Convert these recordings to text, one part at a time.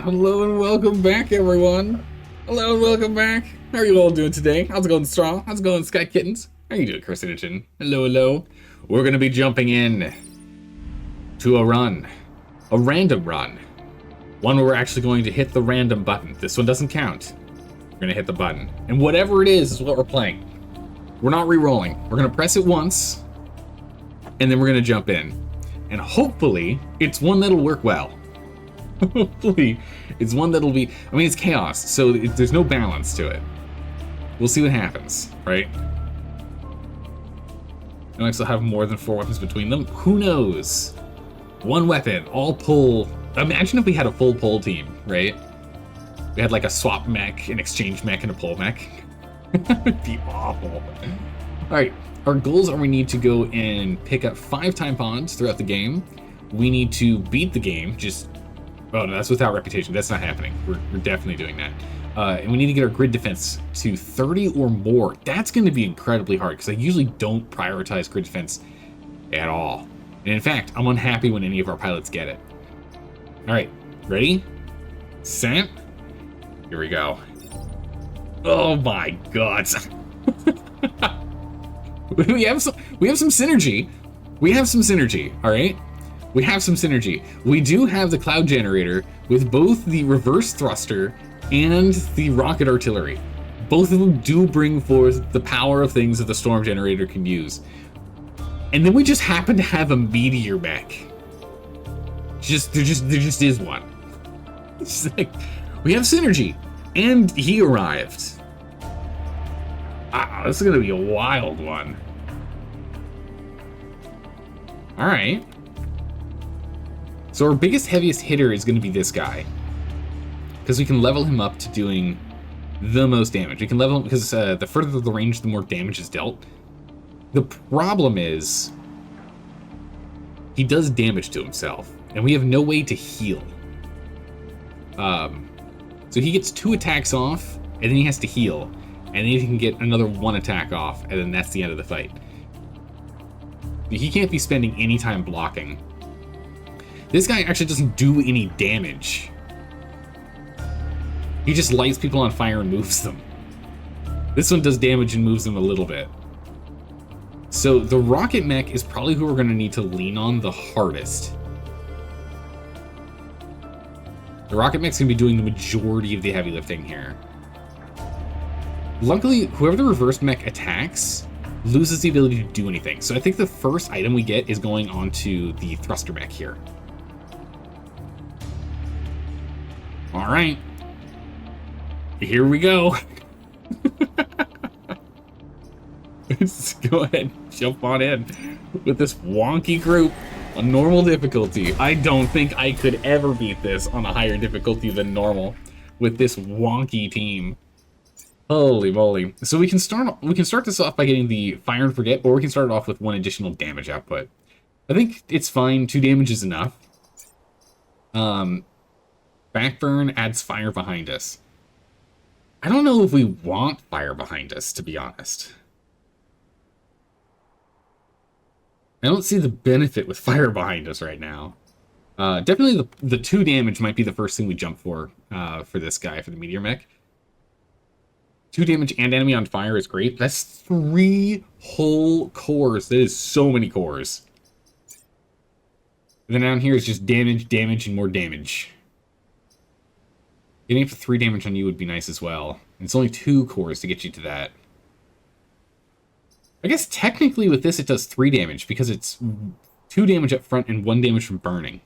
Hello and welcome back, everyone. Hello and welcome back. How are you all doing today? How's it going, Straw? How's it going, Sky Kittens? How you doing, Carcinogen? Hello, hello. We're gonna be jumping in to a run, a random run, one where we're actually going to hit the random button. This one doesn't count. We're gonna hit the button, and whatever it is what we're playing. We're not re-rolling. We're gonna press it once, and then we're gonna jump in, and hopefully it's one that'll work well. Hopefully, it's one that'll be... I mean, it's chaos, so there's no balance to it. We'll see what happens, right? And I still have more than 4 weapons between them. Who knows? One weapon, all pull... Imagine if we had a full pull team, right? We had like a swap mech, an exchange mech, and a pull mech. That would be awful. Alright, our goals are we need to go and pick up 5 time pods throughout the game. We need to beat the game, just... Oh, no, that's without reputation. That's not happening. We're definitely doing that. And we need to get our grid defense to 30 or more. That's going to be incredibly hard, because I usually don't prioritize grid defense at all. And in fact, I'm unhappy when any of our pilots get it. Alright, ready? Set? Here we go. Oh my god. we have some synergy. We have some synergy, alright? We have some synergy. We do have the cloud generator with both the reverse thruster and the rocket artillery. Both of them do bring forth the power of things that the storm generator can use. And then we just happen to have a meteor mech. There just is one. It's like, we have synergy. And he arrived. Wow, this is gonna be a wild one. Alright. So our biggest, heaviest hitter is going to be this guy. Because we can level him up to doing the most damage. We can level him because the further the range, the more damage is dealt. The problem is he does damage to himself, and we have no way to heal. So he gets 2 attacks off, and then he has to heal. And then he can get another 1 attack off, and then that's the end of the fight. He can't be spending any time blocking. This guy actually doesn't do any damage. He just lights people on fire and moves them. This one does damage and moves them a little bit. So the rocket mech is probably who we're going to need to lean on the hardest. The rocket mech's going to be doing the majority of the heavy lifting here. Luckily, whoever the reverse mech attacks loses the ability to do anything. So I think the first item we get is going onto the thruster mech here. All right, here we go. Let's go ahead and jump on in with this wonky group on normal difficulty. I don't think I could ever beat this on a higher difficulty than normal with this wonky team. Holy moly. So we can start this off by getting the fire and forget, or we can start it off with 1 additional damage output. I think it's fine. 2 damage is enough. Backburn adds fire behind us. I don't know if we want fire behind us, to be honest. I don't see the benefit with fire behind us right now. Definitely the 2 damage might be the first thing we jump for this guy, for the meteor mech. 2 damage and enemy on fire is great. That's 3 whole cores. That is so many cores. And then down here is just damage, damage, and more damage. Getting up to 3 damage on you would be nice as well. And it's only 2 cores to get you to that. I guess technically with this it does 3 damage because it's 2 damage up front and 1 damage from burning.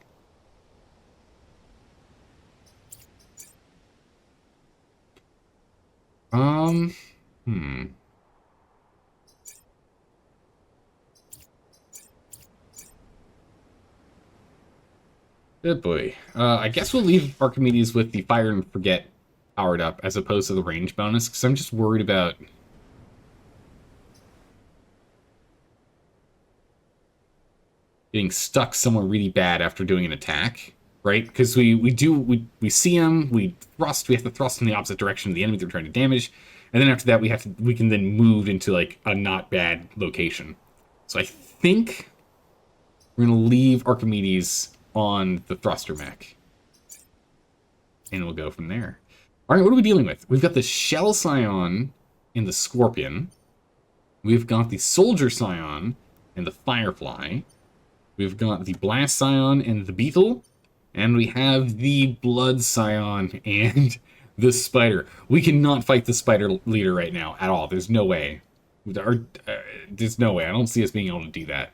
Good boy. I guess we'll leave Archimedes with the fire and forget powered up as opposed to the range bonus, because I'm just worried about getting stuck somewhere really bad after doing an attack, right? Because we see him, we have to thrust in the opposite direction of the enemy they're trying to damage, and then after that we can then move into like a not bad location. So I think we're gonna leave Archimedes on the thruster mech. and we'll go from there. All right, what are we dealing with? We've got the Shell Scion and the Scorpion. We've got the Soldier Scion and the Firefly. We've got the Blast Scion and the Beetle. And we have the Blood Scion and the Spider. We cannot fight the Spider leader right now at all. There's no way. There's no way. I don't see us being able to do that.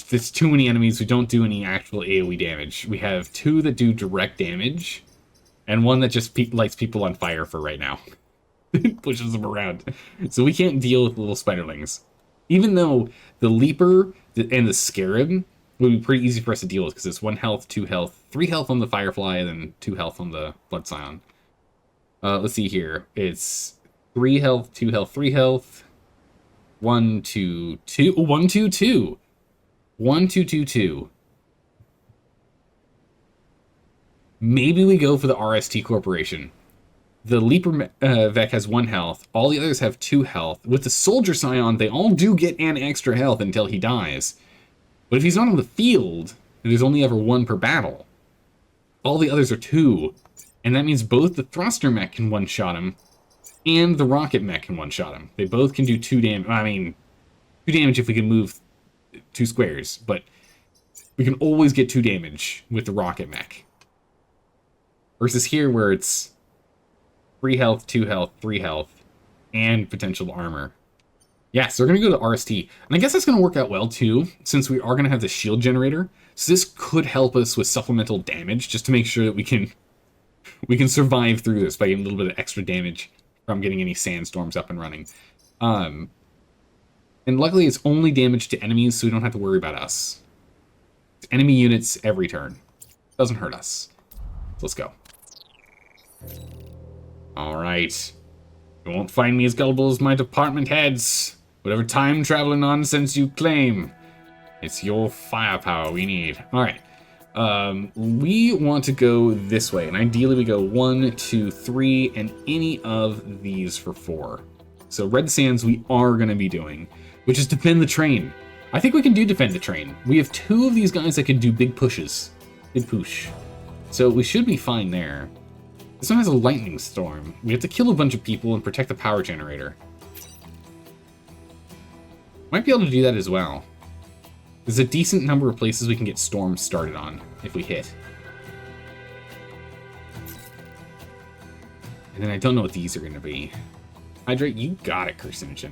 There's too many enemies. We don't do any actual AoE damage. We have 2 that do direct damage, and 1 that just lights people on fire for right now. Pushes them around. So we can't deal with little spiderlings. Even though the Leaper and the Scarab would be pretty easy for us to deal with, because it's 1 health, 2 health, 3 health on the Firefly, and then 2 health on the Blood Scion. Let's see here. It's 3 health, 2 health, 3 health. 1, 2, 2. 1, 2, 2. 1, 2, 2, 2. Maybe we go for the RST Corporation. The Leaper Vec has 1 health. All the others have 2 health. With the Soldier Scion, they all do get an extra health until he dies. But if he's not on the field, and there's only ever 1 per battle, all the others are 2. And that means both the Thruster Mech can one-shot him, and the Rocket Mech can one-shot him. They both can do 2 damage. I mean, 2 damage if we can move 2 squares, but we can always get 2 damage with the Rocket Mech. Versus here where it's 3 health, 2 health, 3 health, and potential armor. Yeah, so we're going to go to RST. And I guess that's going to work out well too, since we are going to have the shield generator. So this could help us with supplemental damage, just to make sure that we can survive through this by getting a little bit of extra damage from getting any sandstorms up and running. And luckily it's only damage to enemies, so we don't have to worry about us. It's enemy units every turn. Doesn't hurt us. Let's go. Alright. You won't find me as gullible as my department heads. Whatever time traveling nonsense you claim. It's your firepower we need. Alright. We want to go this way, and ideally we go 1, 2, 3, and any of these for 4. So Red Sands we are going to be doing, which is defend the train. I think we can do defend the train. We have 2 of these guys that can do big pushes. Big push. So we should be fine there. This one has a lightning storm. We have to kill a bunch of people and protect the power generator. Might be able to do that as well. There's a decent number of places we can get storms started on if we hit. And then I don't know what these are going to be. Hydrate, you got it, Carcinogen.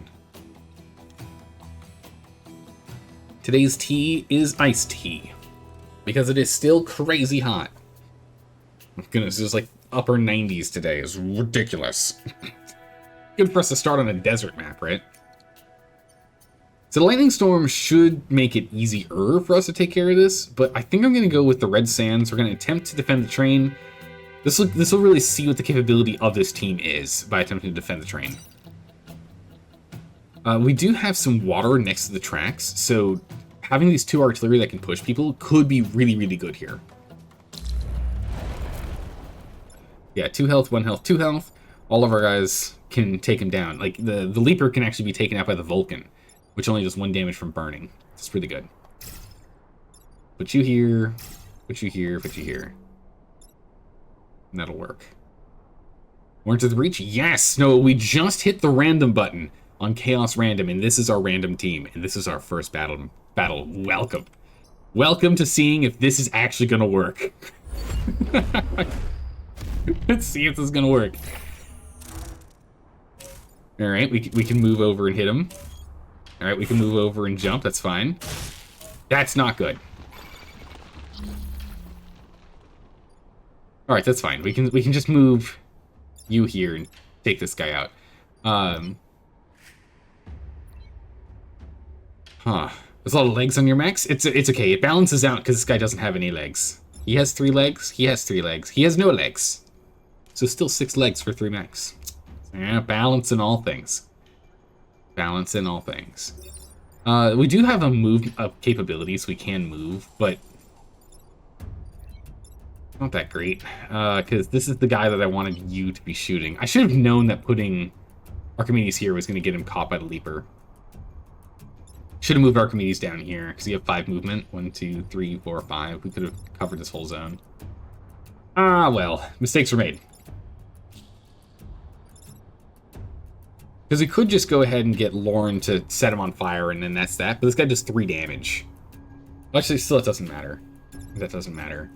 Today's tea is iced tea, because it is still crazy hot. Goodness, it's like upper 90s today. It's ridiculous. Good for us to start on a desert map, right? So the lightning storm should make it easier for us to take care of this, but I think I'm going to go with the Red Sands. We're going to attempt to defend the train. This will really see what the capability of this team is by attempting to defend the train. We do have some water next to the tracks, so having these 2 artillery that can push people could be really, really good here. Yeah, 2 health, 1 health, 2 health. All of our guys can take him down. Like, the Leaper can actually be taken out by the Vulcan, which only does 1 damage from burning. It's pretty good. Put you here, put you here, put you here. And that'll work. We're into the breach? Yes! No, we just hit the random button on Chaos Random, and this is our random team, and this is our first battle. Welcome. Welcome to seeing if this is actually gonna work. Let's see if this is gonna work. Alright, we can move over and hit him. Alright, we can move over and jump, that's fine. That's not good. Alright, that's fine. We can just move you here and take this guy out. There's a lot of legs on your max. It's okay. It balances out because this guy doesn't have any legs. He has 3 legs. He has 3 legs. He has no legs. So still 6 legs for 3 max. Yeah, balance in all things. Balance in all things. We do have a move capabilities. We can move, but not that great. Because this is the guy that I wanted you to be shooting. I should have known that putting Archimedes here was going to get him caught by the Leaper. Should have moved Archimedes down here, because you have 5 movement. 1, 2, 3, 4, 5. We could have covered this whole zone. Ah, well, mistakes were made. Because we could just go ahead and get Lauren to set him on fire, and then that's that. But this guy does 3 damage. Actually, still, it doesn't matter. That doesn't matter.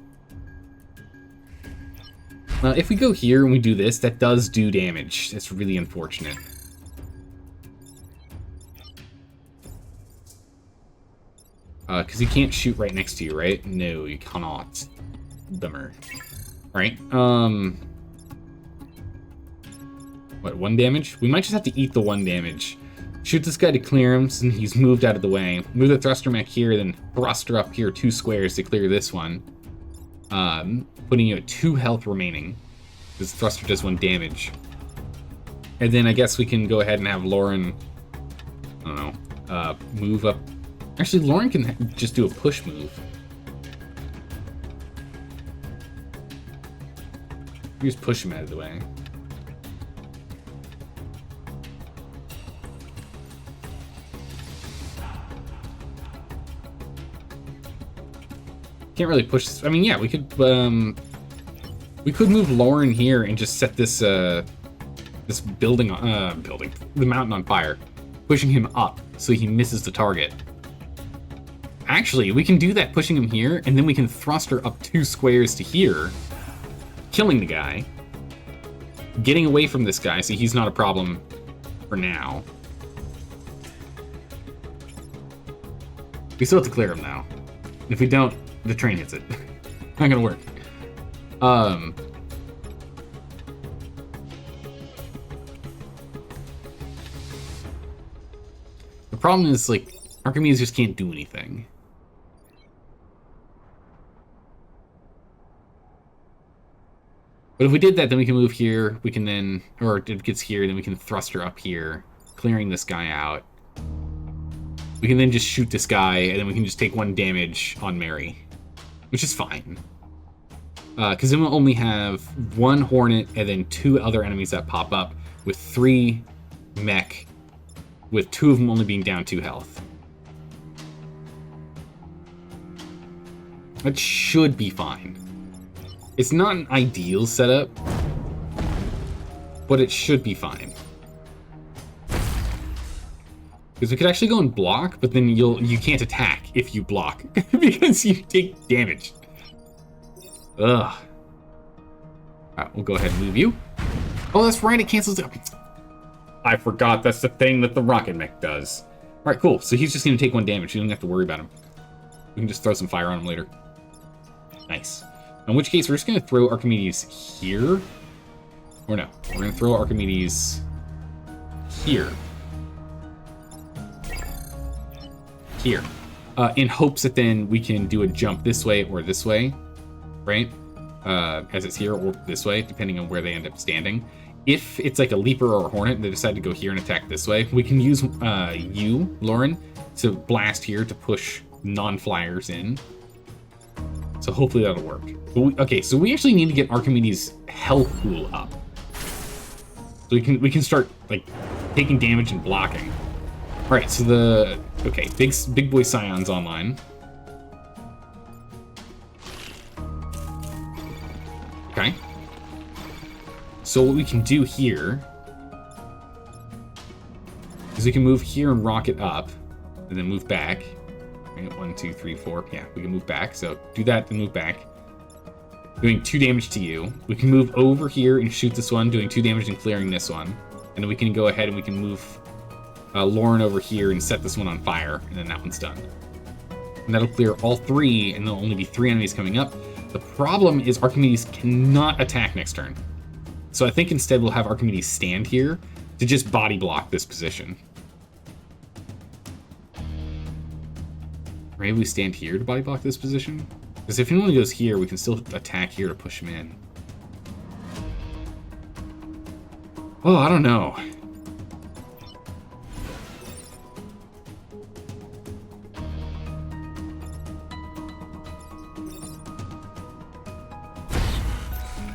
If we go here and we do this, that does do damage. It's really unfortunate. Because you can't shoot right next to you, right? No, you cannot. Bummer. Alright, what, 1 damage? We might just have to eat the 1 damage. Shoot this guy to clear him, since he's moved out of the way. Move the thruster mech here, then thruster up here 2 squares to clear this one. Putting you at 2 health remaining. This thruster does 1 damage. And then I guess we can go ahead and have Lauren, I don't know, move up. Actually, Lauren can just do a push move. Just push him out of the way. Can't really push this. I mean, yeah, we could move Lauren here and just set this this building, the mountain on fire, pushing him up so he misses the target. Actually, we can do that, pushing him here, and then we can thruster up 2 squares to here, killing the guy, getting away from this guy so he's not a problem for now. We still have to clear him now. If we don't, the train hits it. Not gonna work. The problem is, like, Archimedes just can't do anything. But if we did that, then we can move here. We can then, or if it gets here, then we can thruster up here, clearing this guy out. We can then just shoot this guy, and then we can just take 1 damage on Mary, which is fine. Because then we'll only have 1 Hornet and then 2 other enemies that pop up with 3 mech, with 2 of them only being down 2 health. That should be fine. It's not an ideal setup, but it should be fine. Because we could actually go and block, but then you can't attack if you block because you take damage. Ugh. Alright, we'll go ahead and move you. Oh, that's right, it cancels it. I forgot that's the thing that the rocket mech does. Alright, cool. So he's just going to take 1 damage. You don't have to worry about him. We can just throw some fire on him later. Nice. In which case, we're just going to throw Archimedes here. Or no, we're going to throw Archimedes here. Here. In hopes that then we can do a jump this way or this way, right? As it's here or this way, depending on where they end up standing. If it's like a Leaper or a Hornet and they decide to go here and attack this way, we can use you, Lauren, to blast here to push non-flyers in. So hopefully that'll work. But okay, so we actually need to get Archimedes' health pool up. So we can start like taking damage and blocking. Alright, so big boy Scion's online. Okay. So what we can do here is we can move here and rocket up, and then move back. Right, 1, 2, 3, 4. Yeah, we can move back. So do that, then move back. Doing 2 damage to you. We can move over here and shoot this one, doing 2 damage and clearing this one. And then we can go ahead and we can move Lauren over here and set this one on fire, and then that one's done. And that'll clear all 3, and there'll only be 3 enemies coming up. The problem is Archimedes cannot attack next turn. So I think instead we'll have Archimedes stand here to just body block this position. Maybe we stand here to body block this position? Because if he only goes here, we can still attack here to push him in. Oh, I don't know.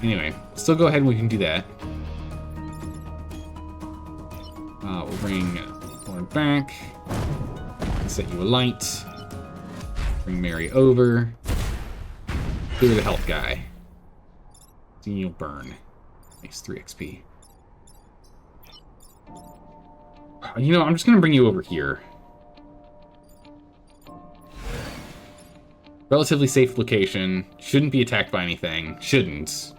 Anyway, still go ahead and we can do that. We'll bring Lauren back. Set you a light. Bring Mary over. Clear the health guy. You'll burn. Nice, 3 XP. You know, I'm just gonna bring you over here. Relatively safe location. Shouldn't be attacked by anything. Shouldn't.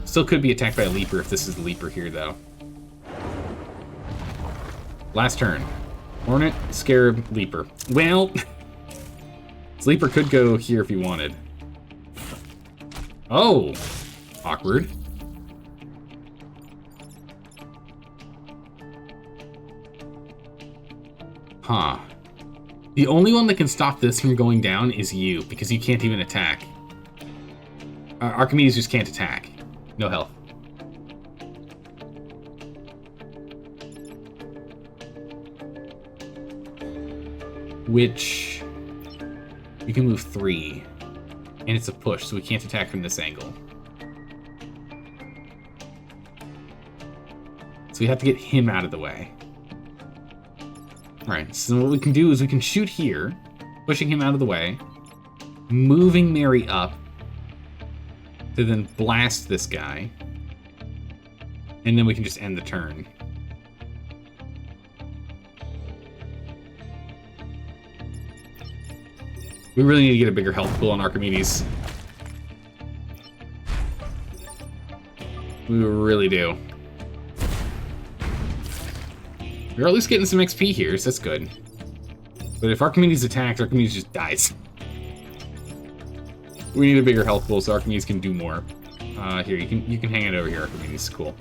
Still could be attacked by a leaper if this is the leaper here, though. Last turn. Hornet, Scarab, Leaper. Well, this Leaper could go here if he wanted. Oh! Awkward. Huh. The only one that can stop this from going down is you, because you can't even attack. Archimedes just can't attack. No health. Which... you can move 3. And it's a push, so we can't attack from this angle. So we have to get him out of the way. Alright, so what we can do is we can shoot here, pushing him out of the way, moving Mary up, to then blast this guy, and then we can just end the turn. We really need to get a bigger health pool on Archimedes. We really do. We're at least getting some XP here, so that's good. But if Archimedes attacks, Archimedes just dies. We need a bigger health pool so Archimedes can do more. Here, you can hang it over here, Archimedes. Cool.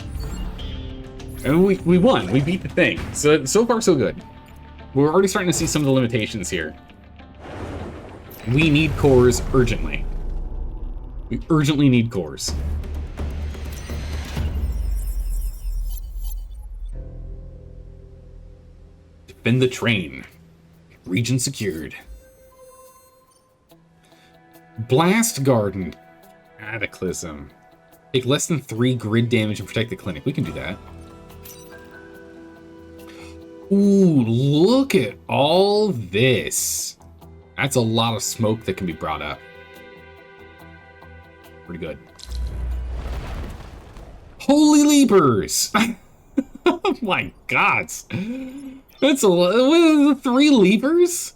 And we won. We beat the thing. So far, so good. We're already starting to see some of the limitations here. We need cores urgently. We urgently need cores. Defend the train. Region secured. Blast Garden. Cataclysm. Take less than 3 grid damage and protect the clinic. We can do that. Ooh, look at all this. That's a lot of smoke that can be brought up. Pretty good. Holy Leapers! Oh my god. That's a lot. 3 Leapers?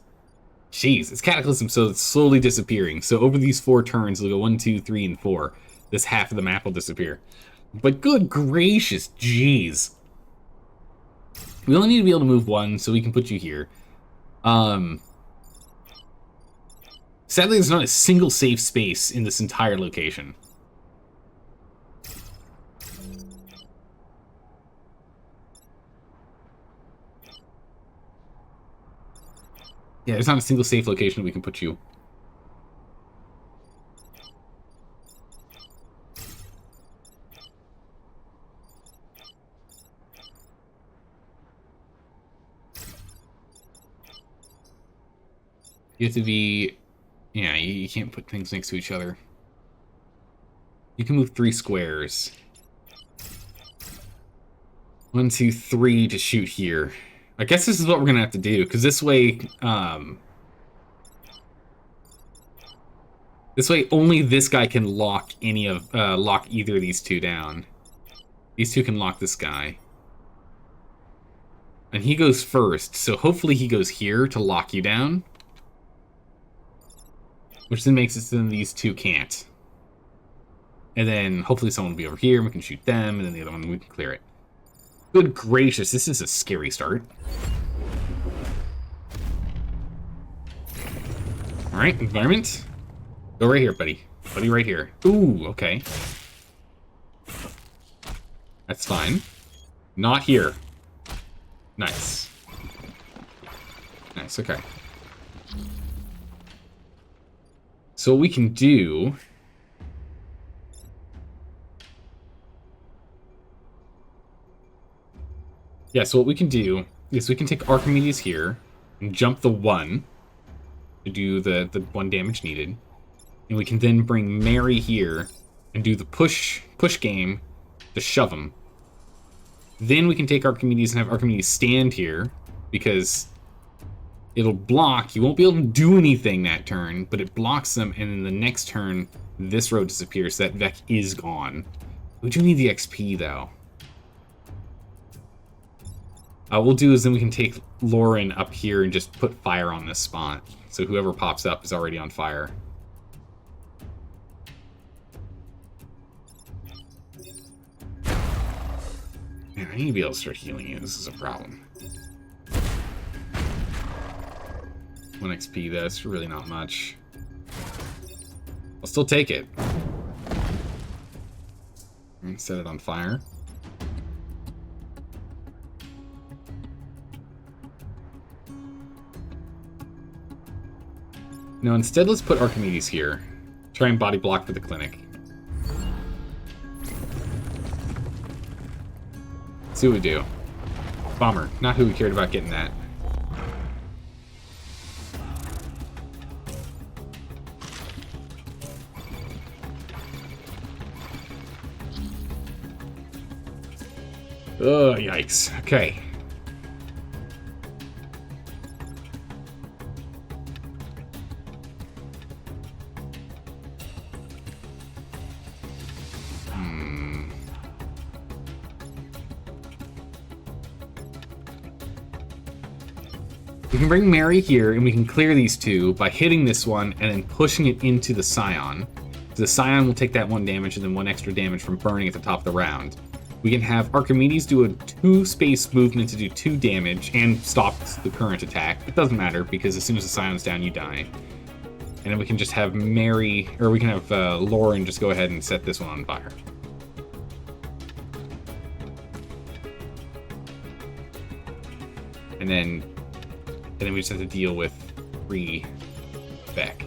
Jeez, it's Cataclysm, so it's slowly disappearing. So over these 4 turns, it'll go 1, 2, 3, and 4. This half of the map will disappear. But good gracious, jeez. We only need to be able to move 1, so we can put you here. Sadly, there's not a single safe space in this entire location. Yeah, there's not a single safe location we can put you. You have to be... yeah, you can't put things next to each other. You can move 3 squares. 1, 2, 3 to shoot here. I guess this is what we're gonna have to do, because this way, only this guy can lock any of, lock either of these 2 down. These 2 can lock this guy. And he goes first, so hopefully he goes here to lock you down. Which then makes it so then these 2 can't. And then hopefully someone will be over here and we can shoot them, and then the other one we can clear it. Good gracious, this is a scary start. Alright, environment. Go right here, buddy. Buddy, right here. Ooh, okay. That's fine. Not here. Nice. Nice, okay. So what we can do... yeah, so what we can do is we can take Archimedes here and jump the 1 to do the 1 damage needed. And we can then bring Mary here and do the push game to shove him. Then we can take Archimedes and have Archimedes stand here because It'll block. You won't be able to do anything that turn, but it blocks them, and in the next turn, this road disappears, so that Vec is gone. We do need the XP, though. What we'll do is then we can take Lauren up here and just put fire on this spot. So whoever pops up is already on fire. Man, I need to be able to start healing you. This is a problem. 1 XP, that's really not much. I'll still take it. And set it on fire. No, instead let's put Archimedes here. Try and body block for the clinic. See what we do. Bomber, not who we cared about getting that. Oh, yikes. Okay. We can bring Mary here, and we can clear these two by hitting this one and then pushing it into the Scion. So the Scion will take that 1 damage and then 1 extra damage from burning at the top of the round. We can have Archimedes do a 2-space movement to do 2 damage and stop the current attack. It doesn't matter, because as soon as the Scion's down, you die. And then we can just have Mary, or we can have Lauren just go ahead and set this one on fire. And then we just have to deal with 3 Beck.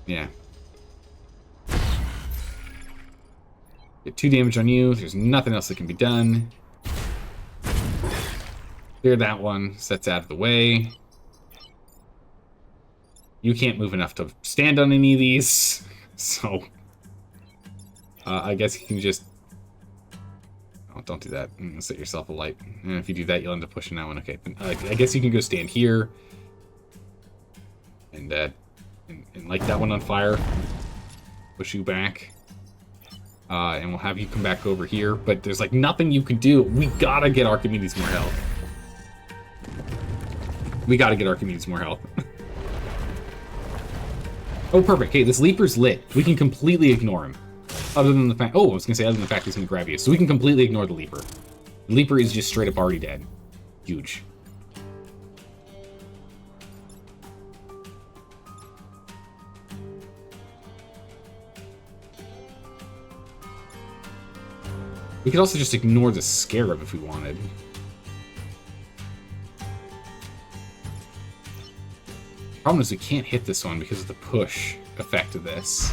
Yeah. Get 2 damage on you. There's nothing else that can be done. Clear that one. Sets out of the way. You can't move enough to stand on any of these. So, I guess you can just... Oh, don't do that. Set yourself alight. And if you do that, you'll end up pushing that one. Okay. I guess you can go stand here. And light that one on fire. Push you back. And we'll have you come back over here. But there's like nothing you can do. We gotta get Archimedes more health. We gotta get Archimedes more health. Oh, perfect. Hey, this Leaper's lit. We can completely ignore him. Other than the fact... Oh, I was gonna say other than the fact he's gonna grab you. So we can completely ignore the Leaper. The Leaper is just straight up already dead. Huge. We could also just ignore the Scarab if we wanted. Problem is we can't hit this one because of the push effect of this.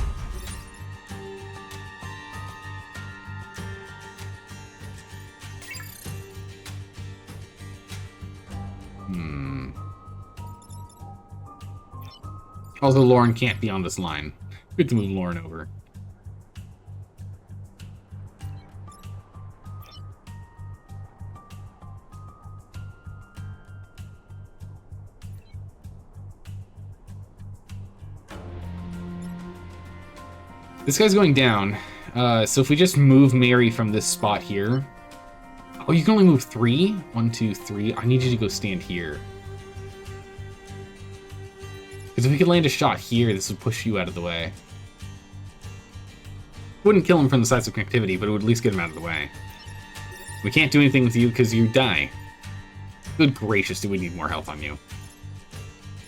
Although Lauren can't be on this line. We have to move Lauren over. This guy's going down, so if we just move Mary from this spot here... Oh, you can only move 3? 1, 2, 3. I need you to go stand here. Because if we could land a shot here, this would push you out of the way. Wouldn't kill him from the sides of connectivity, but it would at least get him out of the way. We can't do anything with you because you die. Good gracious, do we need more health on you?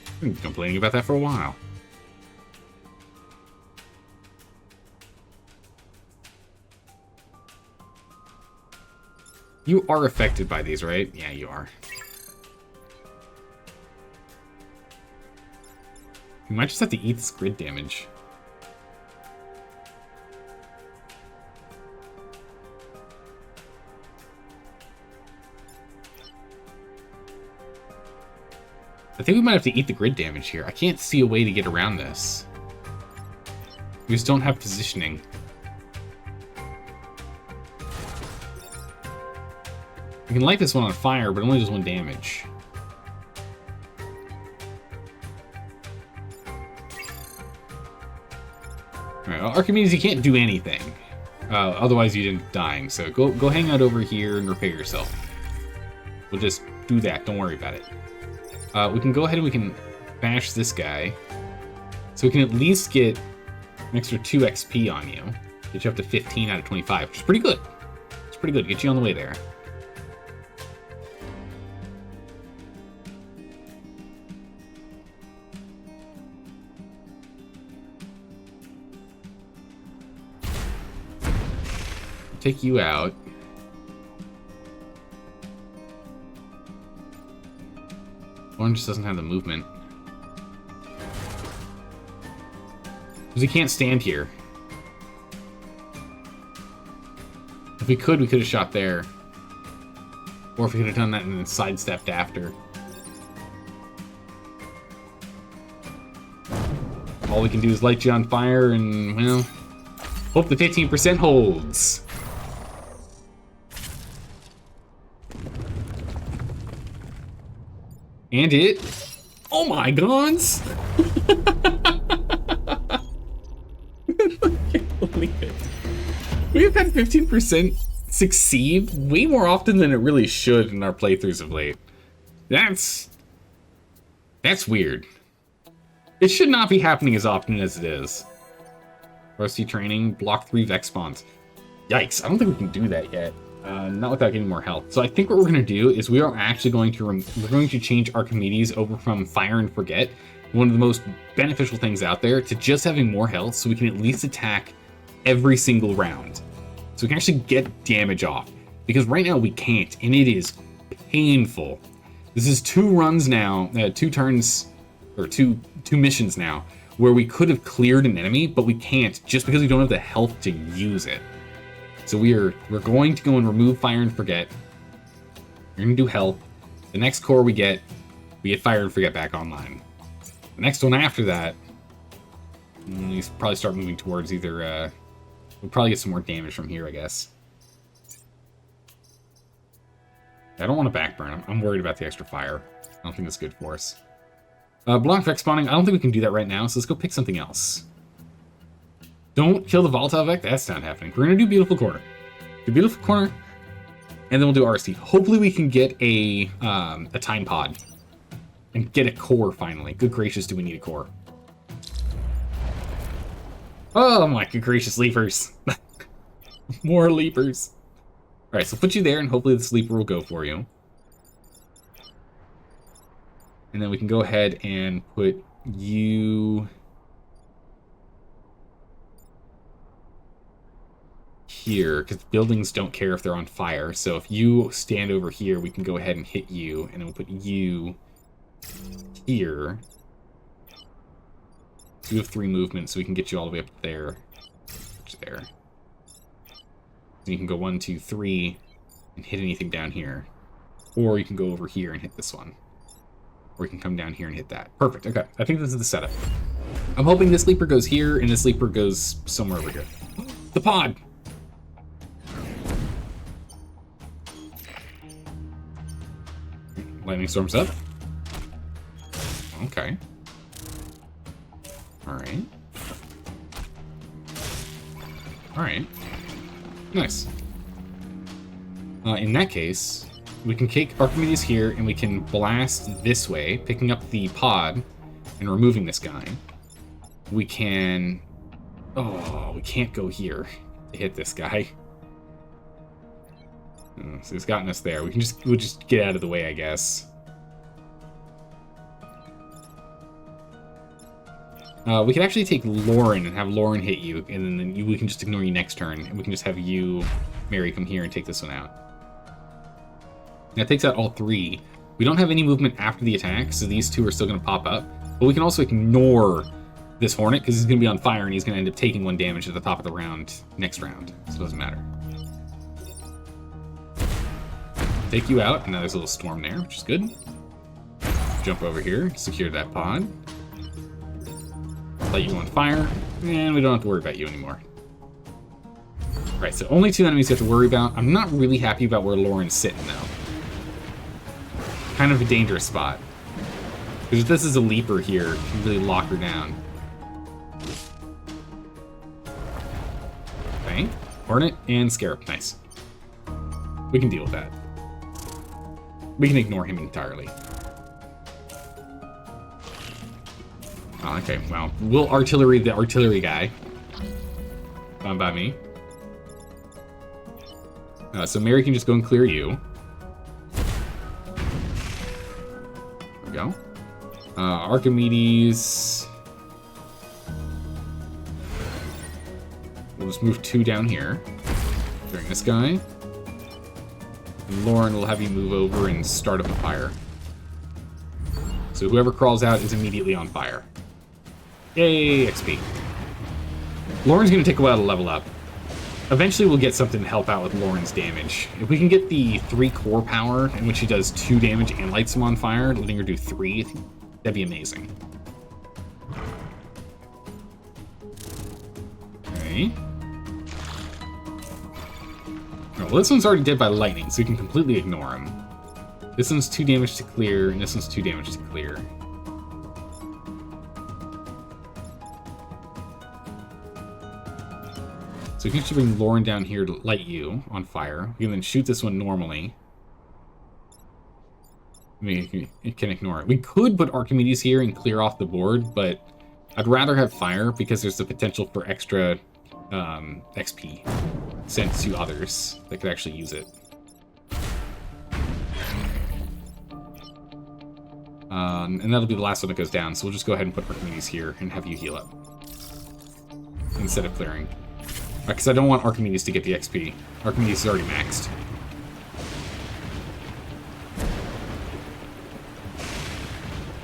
I've been complaining about that for a while. You are affected by these, right? Yeah, you are. We might just have to eat this grid damage. I think we might have to eat the grid damage here. I can't see a way to get around this. We just don't have positioning. We can light this one on fire, but it only does 1 damage. Alright, well, Archimedes, you can't do anything. Otherwise you'd end up dying, so go hang out over here and repair yourself. We'll just do that, don't worry about it. We can go ahead and we can bash this guy. So we can at least get an extra 2 XP on you. Get you up to 15 out of 25, which is pretty good. It's pretty good, get you on the way there. Take you out. Orange just doesn't have the movement. Because he can't stand here. If we could have shot there. Or if we could have done that and then sidestepped after. All we can do is light you on fire and, well, hope the 15% holds. And it... Oh my gods! I can't believe it. We've had 15% succeed way more often than it really should in our playthroughs of late. That's weird. It should not be happening as often as it is. Rusty training, block 3 Vex spawns. Yikes, I don't think we can do that yet. Not without getting more health. So I think what we're going to do is we are actually going to change Archimedes over from Fire and Forget, one of the most beneficial things out there, to just having more health so we can at least attack every single round. So we can actually get damage off. Because right now we can't, and it is painful. This is 2 runs now, 2 turns, or two missions now, where we could have cleared an enemy, but we can't just because we don't have the health to use it. So we're going to go and remove Fire and Forget. We're going to do health. The next core we get Fire and Forget back online. The next one after that, we probably start moving towards either, we'll probably get some more damage from here, I guess. I don't want to backburn. I'm worried about the extra fire. I don't think that's good for us. Block Vex spawning, I don't think we can do that right now, so let's go pick something else. Don't kill the Volatile Vex, that's not happening. We're going to do Beautiful Corner. Do Beautiful Corner, and then we'll do RST. Hopefully we can get a Time Pod. And get a core, finally. Good gracious, do we need a core. Oh my good gracious, leapers. More leapers. Alright, so put you there, and hopefully the sleeper will go for you. And then we can go ahead and put you here, because buildings don't care if they're on fire. So if you stand over here, we can go ahead and hit you, and then we'll put you here. So you have 3 movements, so we can get you all the way up there. There. So you can go 1, 2, 3, and hit anything down here. Or you can go over here and hit this one. Or you can come down here and hit that. Perfect, okay. I think this is the setup. I'm hoping this sleeper goes here, and this sleeper goes somewhere over here. The pod! Lightning storms up. Okay. Alright. Alright. Nice. In that case, we can take Archimedes here, and we can blast this way, picking up the pod and removing this guy. We can... Oh, we can't go here to hit this guy. So he's gotten us there. We'll just get out of the way, I guess. We could actually take Lauren and have Lauren hit you, and then we can just ignore you next turn, and we can just have you, Mary, come here and take this one out. That takes out all 3. We don't have any movement after the attack, so these 2 are still going to pop up. But we can also ignore this Hornet, because he's going to be on fire, and he's going to end up taking 1 damage at the top of the round next round, so it doesn't matter. Take you out, and now there's a little storm there, which is good. Jump over here, secure that pod. Light you on fire, and we don't have to worry about you anymore. Right, so only 2 enemies you have to worry about. I'm not really happy about where Lauren's sitting, though. kind of a dangerous spot. Because if this is a leaper here, you can really lock her down. Okay. Hornet and Scarab. Nice. We can deal with that. We can ignore him entirely. Oh, okay, well, we'll artillery the artillery guy. Fine by me. So Mary can just go and clear you. There we go. Archimedes. We'll just move 2 down here. During this guy. And Lauren will have you move over and start up a fire. So whoever crawls out is immediately on fire. Yay, XP. Lauren's going to take a while to level up. Eventually we'll get something to help out with Lauren's damage. If we can get the 3 core power, in which she does 2 damage and lights them on fire, letting her do 3, that'd be amazing. Okay. Oh, well, this one's already dead by lightning, so we can completely ignore him. This one's 2 damage to clear, and this one's 2 damage to clear. So we can actually bring Lauren down here to light you on fire. We can then shoot this one normally. We can ignore it. We could put Archimedes here and clear off the board, but I'd rather have fire because there's the potential for extra XP sent to others that could actually use it. And that'll be the last one that goes down, so we'll just go ahead and put Archimedes here and have you heal up instead of clearing. Because I don't want Archimedes to get the XP. Archimedes is already maxed.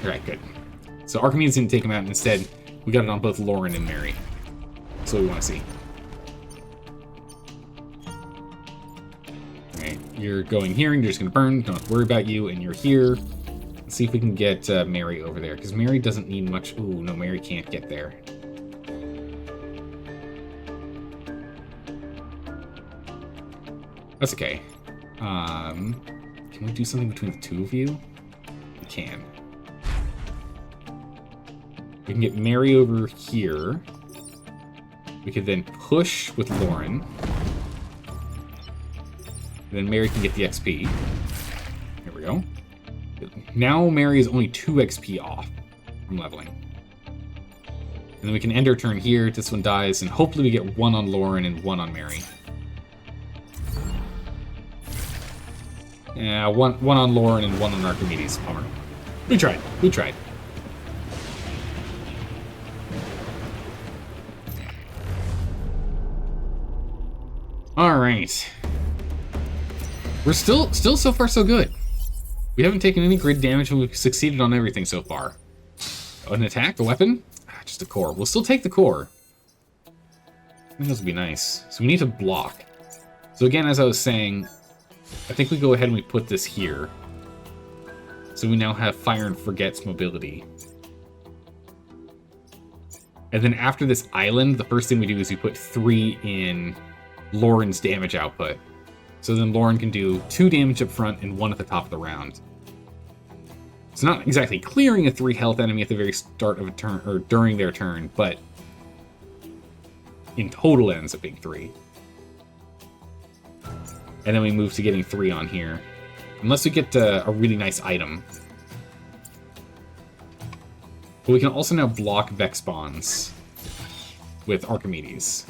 Alright, good. So Archimedes didn't take him out, and instead we got it on both Lauren and Mary. That's what we want to see. Alright, you're going here, and you're just going to burn. Don't have to worry about you, and you're here. Let's see if we can get Mary over there, because Mary doesn't need much. Ooh, no, Mary can't get there. That's okay. Can we do something between the 2 of you? We can. We can get Mary over here. We could then push with Lauren. And then Mary can get the XP. There we go. Now Mary is only 2 XP off from leveling. And then we can end our turn here. This one dies, and hopefully we get 1 on Lauren and 1 on Mary. Yeah, one on Lauren and 1 on Archimedes. Bummer. We tried. We tried. All right. We're still so far so good. We haven't taken any grid damage, and we've succeeded on everything so far. An attack, a weapon, just a core. We'll still take the core. I think this would be nice. So we need to block. So again, as I was saying, I think we go ahead and we put this here. So we now have Fire and Forget's mobility. And then after this island, the first thing we do is we put 3 in Lauren's damage output. So then Lauren can do 2 damage up front and 1 at the top of the round. It's not exactly clearing a 3 health enemy at the very start of a turn, or during their turn, but in total it ends up being 3. And then we move to getting 3 on here. Unless we get a really nice item. But we can also now block Vex Bonds with Archimedes.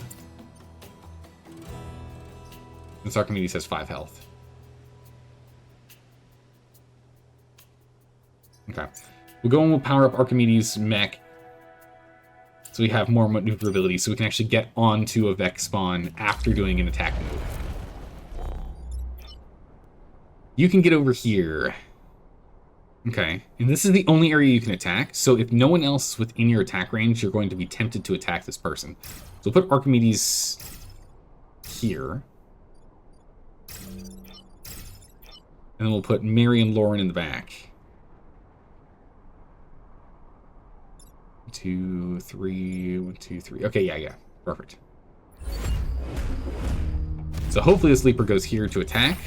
Since Archimedes has 5 health. Okay. We'll go and we'll power up Archimedes' mech. So we have more maneuverability, so we can actually get onto a Vex spawn after doing an attack move. You can get over here. Okay, and this is the only area you can attack, so if no one else is within your attack range, you're going to be tempted to attack this person. So we'll put Archimedes here. And then we'll put Mary and Lauren in the back. 1, 2, 3, 1, 2, 3. Okay, yeah, perfect. So hopefully the sleeper goes here to attack.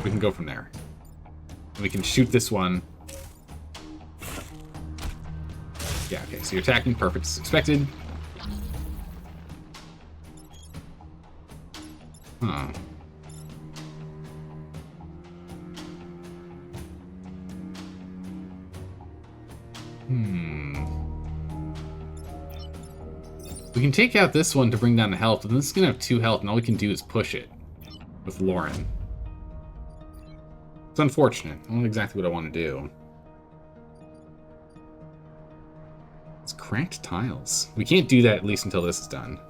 We can go from there. We can shoot this one. Yeah, okay, so you're attacking. Perfect, as expected. Huh. We can take out this one to bring down the health, but this is going to have 2 health, and all we can do is push it with Lauren. It's unfortunate. I don't know exactly what I want to do. It's cracked tiles. We can't do that at least until this is done.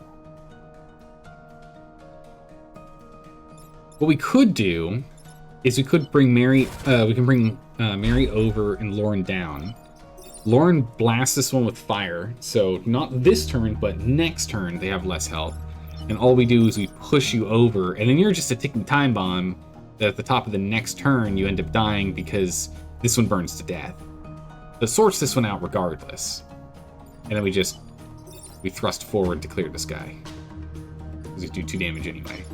What we could do is we could bring Mary. We can bring Mary over and Lauren down. Lauren blasts this one with fire, so not this turn, but next turn they have less health. And all we do is we push you over, and then you're just a ticking time bomb that at the top of the next turn you end up dying because this one burns to death. So it sorts this one out regardless. And then we thrust forward to clear this guy. Because we do 2 damage anyway.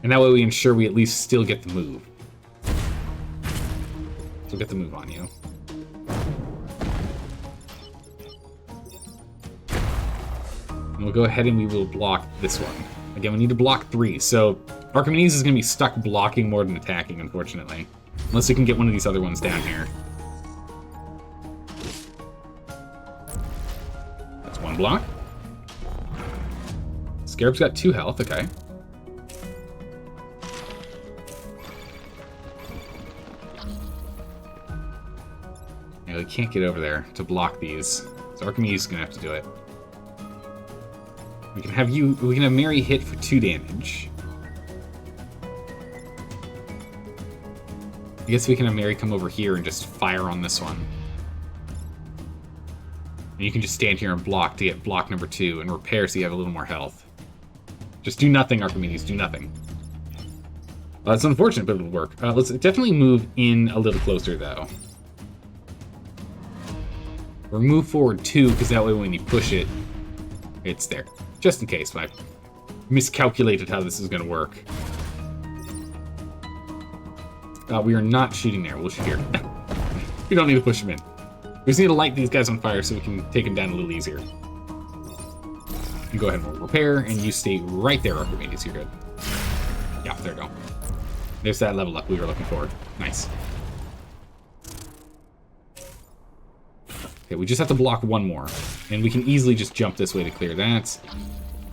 And that way we ensure we at least still get the move. So get the move on you. And we'll go ahead and we will block this one. Again, we need to block 3, so Archimedes is going to be stuck blocking more than attacking, unfortunately. Unless we can get one of these other ones down here. That's 1 block. Scarab's got 2 health, okay. Yeah, we can't get over there to block these, so Archimedes is going to have to do it. We can have Mary hit for 2 damage. I guess we can have Mary come over here and just fire on this one. And you can just stand here and block to get block number 2 and repair so you have a little more health. Just do nothing, Archimedes, do nothing. Well, that's unfortunate, but it'll work. Let's definitely move in a little closer, though. Or move forward 2, because that way when you push it, it's there. Just in case, I miscalculated how this is going to work. We are not shooting there. We'll shoot here. We don't need to push them in. We just need to light these guys on fire so we can take them down a little easier. And go ahead and repair, and you stay right there, Archimedes. You're good. Yeah, there we go. There's that level up we were looking for. Nice. Okay, we just have to block 1 more. And we can easily just jump this way to clear that.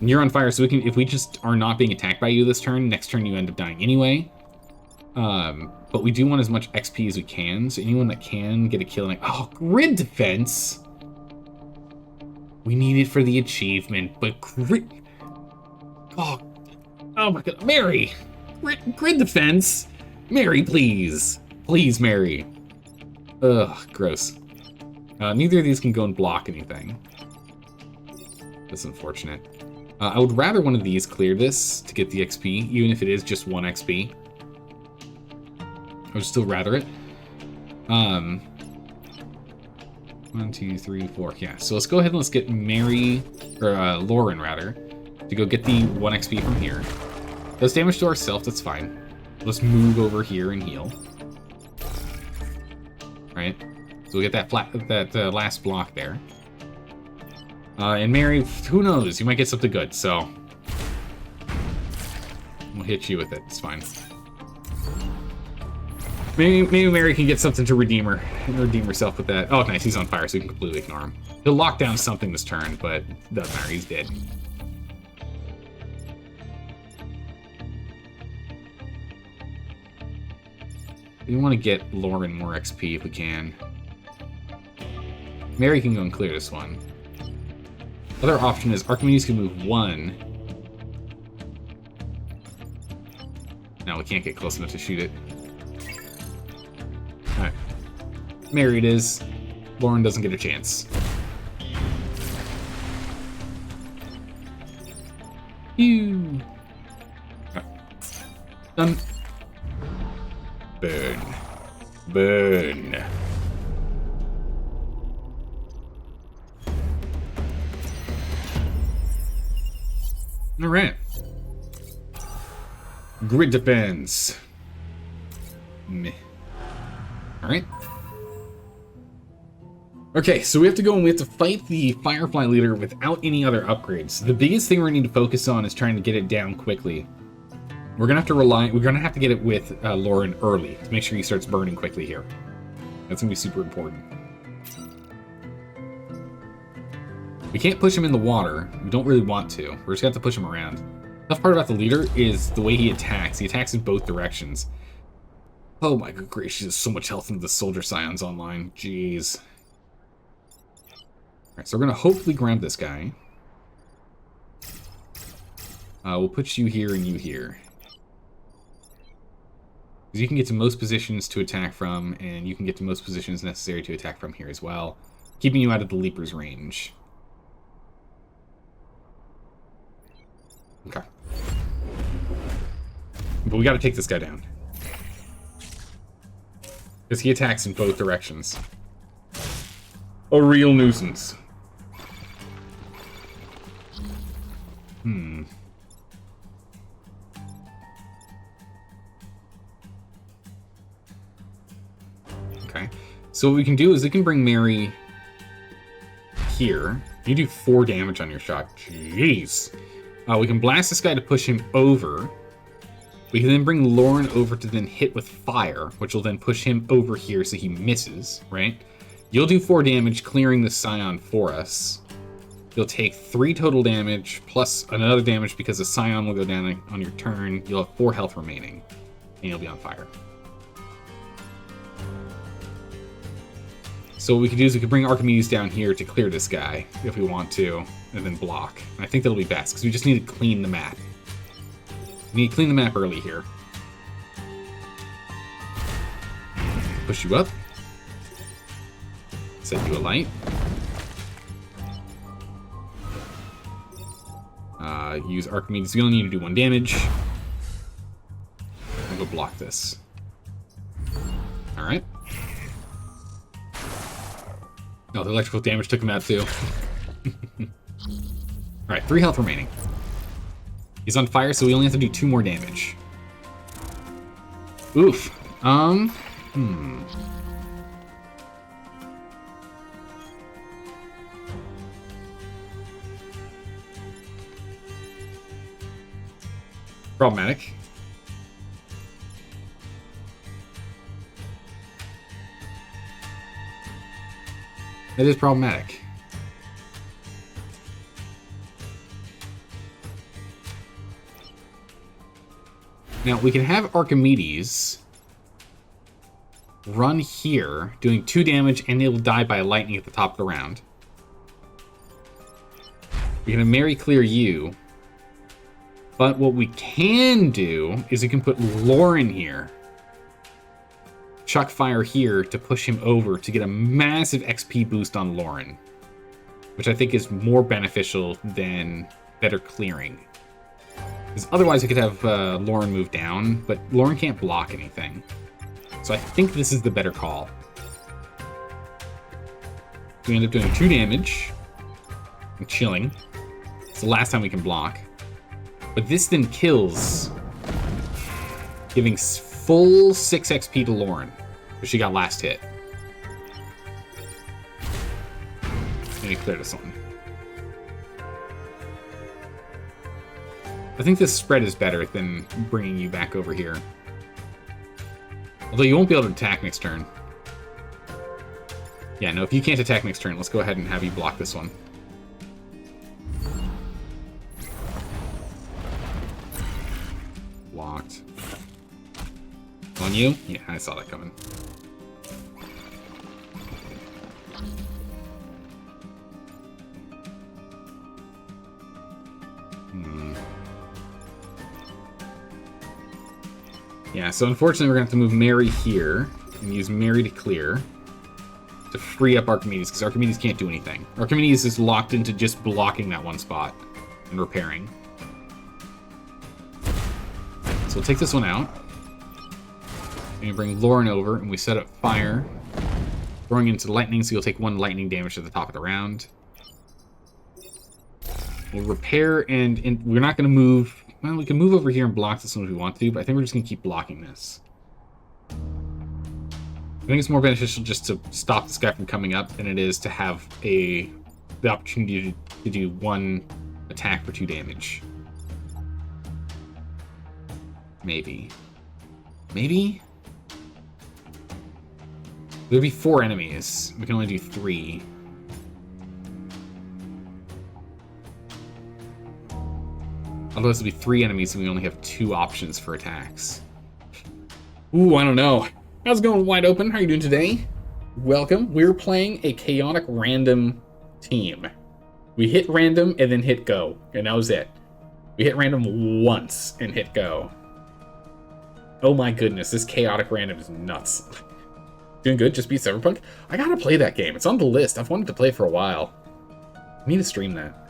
And you're on fire, so we can, if we just are not being attacked by you this turn, next turn you end up dying anyway. But we do want as much XP as we can, so anyone that can get a kill, like, oh, grid defense! We need it for the achievement, but grid... Oh my god, Mary! Grid defense! Mary, please! Please, Mary! Ugh, gross. Neither of these can go and block anything. That's unfortunate. I would rather one of these clear this to get the XP, even if it is just 1 XP. I would still rather it. 1, 2, 3, 4. Yeah, so let's go ahead and let's get Mary, or Lauren rather, to go get the 1 XP from here. Does damage to ourselves, that's fine. Let's move over here and heal. Right? So we get that last block there. And Mary, who knows? You might get something good, so... We'll hit you with it, it's fine. Maybe Mary can get something to redeem herself with that. Oh, nice, he's on fire, so we can completely ignore him. He'll lock down something this turn, but doesn't matter, he's dead. We want to get Lauren more XP if we can. Mary can go and clear this one. Other option is Archimedes can move 1. Now we can't get close enough to shoot it. Alright. Mary it is. Lauren doesn't get a chance. Phew. Right. Done. Burn. Burn. Alright. Grid defense. Meh. Alright. Okay, so we have to go and we have to fight the Firefly leader without any other upgrades. The biggest thing we need to focus on is trying to get it down quickly. We're gonna have to get it with Lauren early to make sure he starts burning quickly here. That's gonna be super important. We can't push him in the water. We don't really want to. We're just gonna have to push him around. The tough part about the leader is the way he attacks. He attacks in both directions. Oh my good gracious, there's so much health into the soldier scions online. Jeez. Alright, so we're gonna hopefully grab this guy. We'll put you here and you here. Because you can get to most positions to attack from, and you can get to most positions necessary to attack from here as well, keeping you out of the leaper's range. Okay. But we gotta take this guy down. Because he attacks in both directions. A real nuisance. Okay. So what we can do is we can bring Mary here. You do 4 damage on your shot. Jeez. We can blast this guy to push him over. We can then bring Lauren over to then hit with fire, which will then push him over here so he misses, right? You'll do 4 damage, clearing the Scion for us. You'll take 3 total damage, plus another damage because the Scion will go down on your turn. You'll have 4 health remaining, and you'll be on fire. So what we could do is we could bring Archimedes down here to clear this guy, if we want to, and then block. And I think that'll be best, because we just need to clean the map. We need to clean the map early here. Push you up. Set you a light. Use Archimedes. We only need to do 1 damage. I'll go block this. Alright. No, the electrical damage took him out too. Alright, 3 health remaining. He's on fire, so we only have to do 2 more damage. Oof. Problematic. That is problematic. Now, we can have Archimedes run here, doing 2 damage, and they will die by lightning at the top of the round. We're going to Mary clear you. But what we can do is we can put Lauren here. Chuck fire here to push him over to get a massive XP boost on Lauren. Which I think is more beneficial than better clearing. Because otherwise we could have Lauren move down, but Lauren can't block anything. So I think this is the better call. We end up doing 2 damage. And chilling. It's the last time we can block. But this then kills, giving full 6 XP to Lauren, because she got last hit. Let me clear this one. I think this spread is better than bringing you back over here. Although you won't be able to attack next turn. Yeah, no, if you can't attack next turn, let's go ahead and have you block this one. Blocked. On you? Yeah, I saw that coming. Yeah, so unfortunately we're going to have to move Mary here and use Mary to clear to free up Archimedes, because Archimedes can't do anything. Archimedes is locked into just blocking that one spot and repairing. So we'll take this one out. And we bring Lauren over, and we set up fire. Throwing into lightning, so you'll take 1 lightning damage at the top of the round. We'll repair, and we're not going to move... Well, we can move over here and block this one if we want to, but I think we're just going to keep blocking this. I think it's more beneficial just to stop this guy from coming up than it is to have the opportunity to do one attack for 2 damage. Maybe. Maybe? There'd be 4 enemies. We can only do 3. Otherwise, it'd be 3 enemies and we only have 2 options for attacks. Ooh, I don't know. How's it going, Wide Open? How are you doing today? Welcome. We're playing a chaotic random team. We hit random and then hit go, and that was it. We hit random once and hit go. Oh my goodness, this chaotic random is nuts. Doing good, just beat Cyberpunk. I gotta play that game. It's on the list. I've wanted to play for a while. I need to stream that.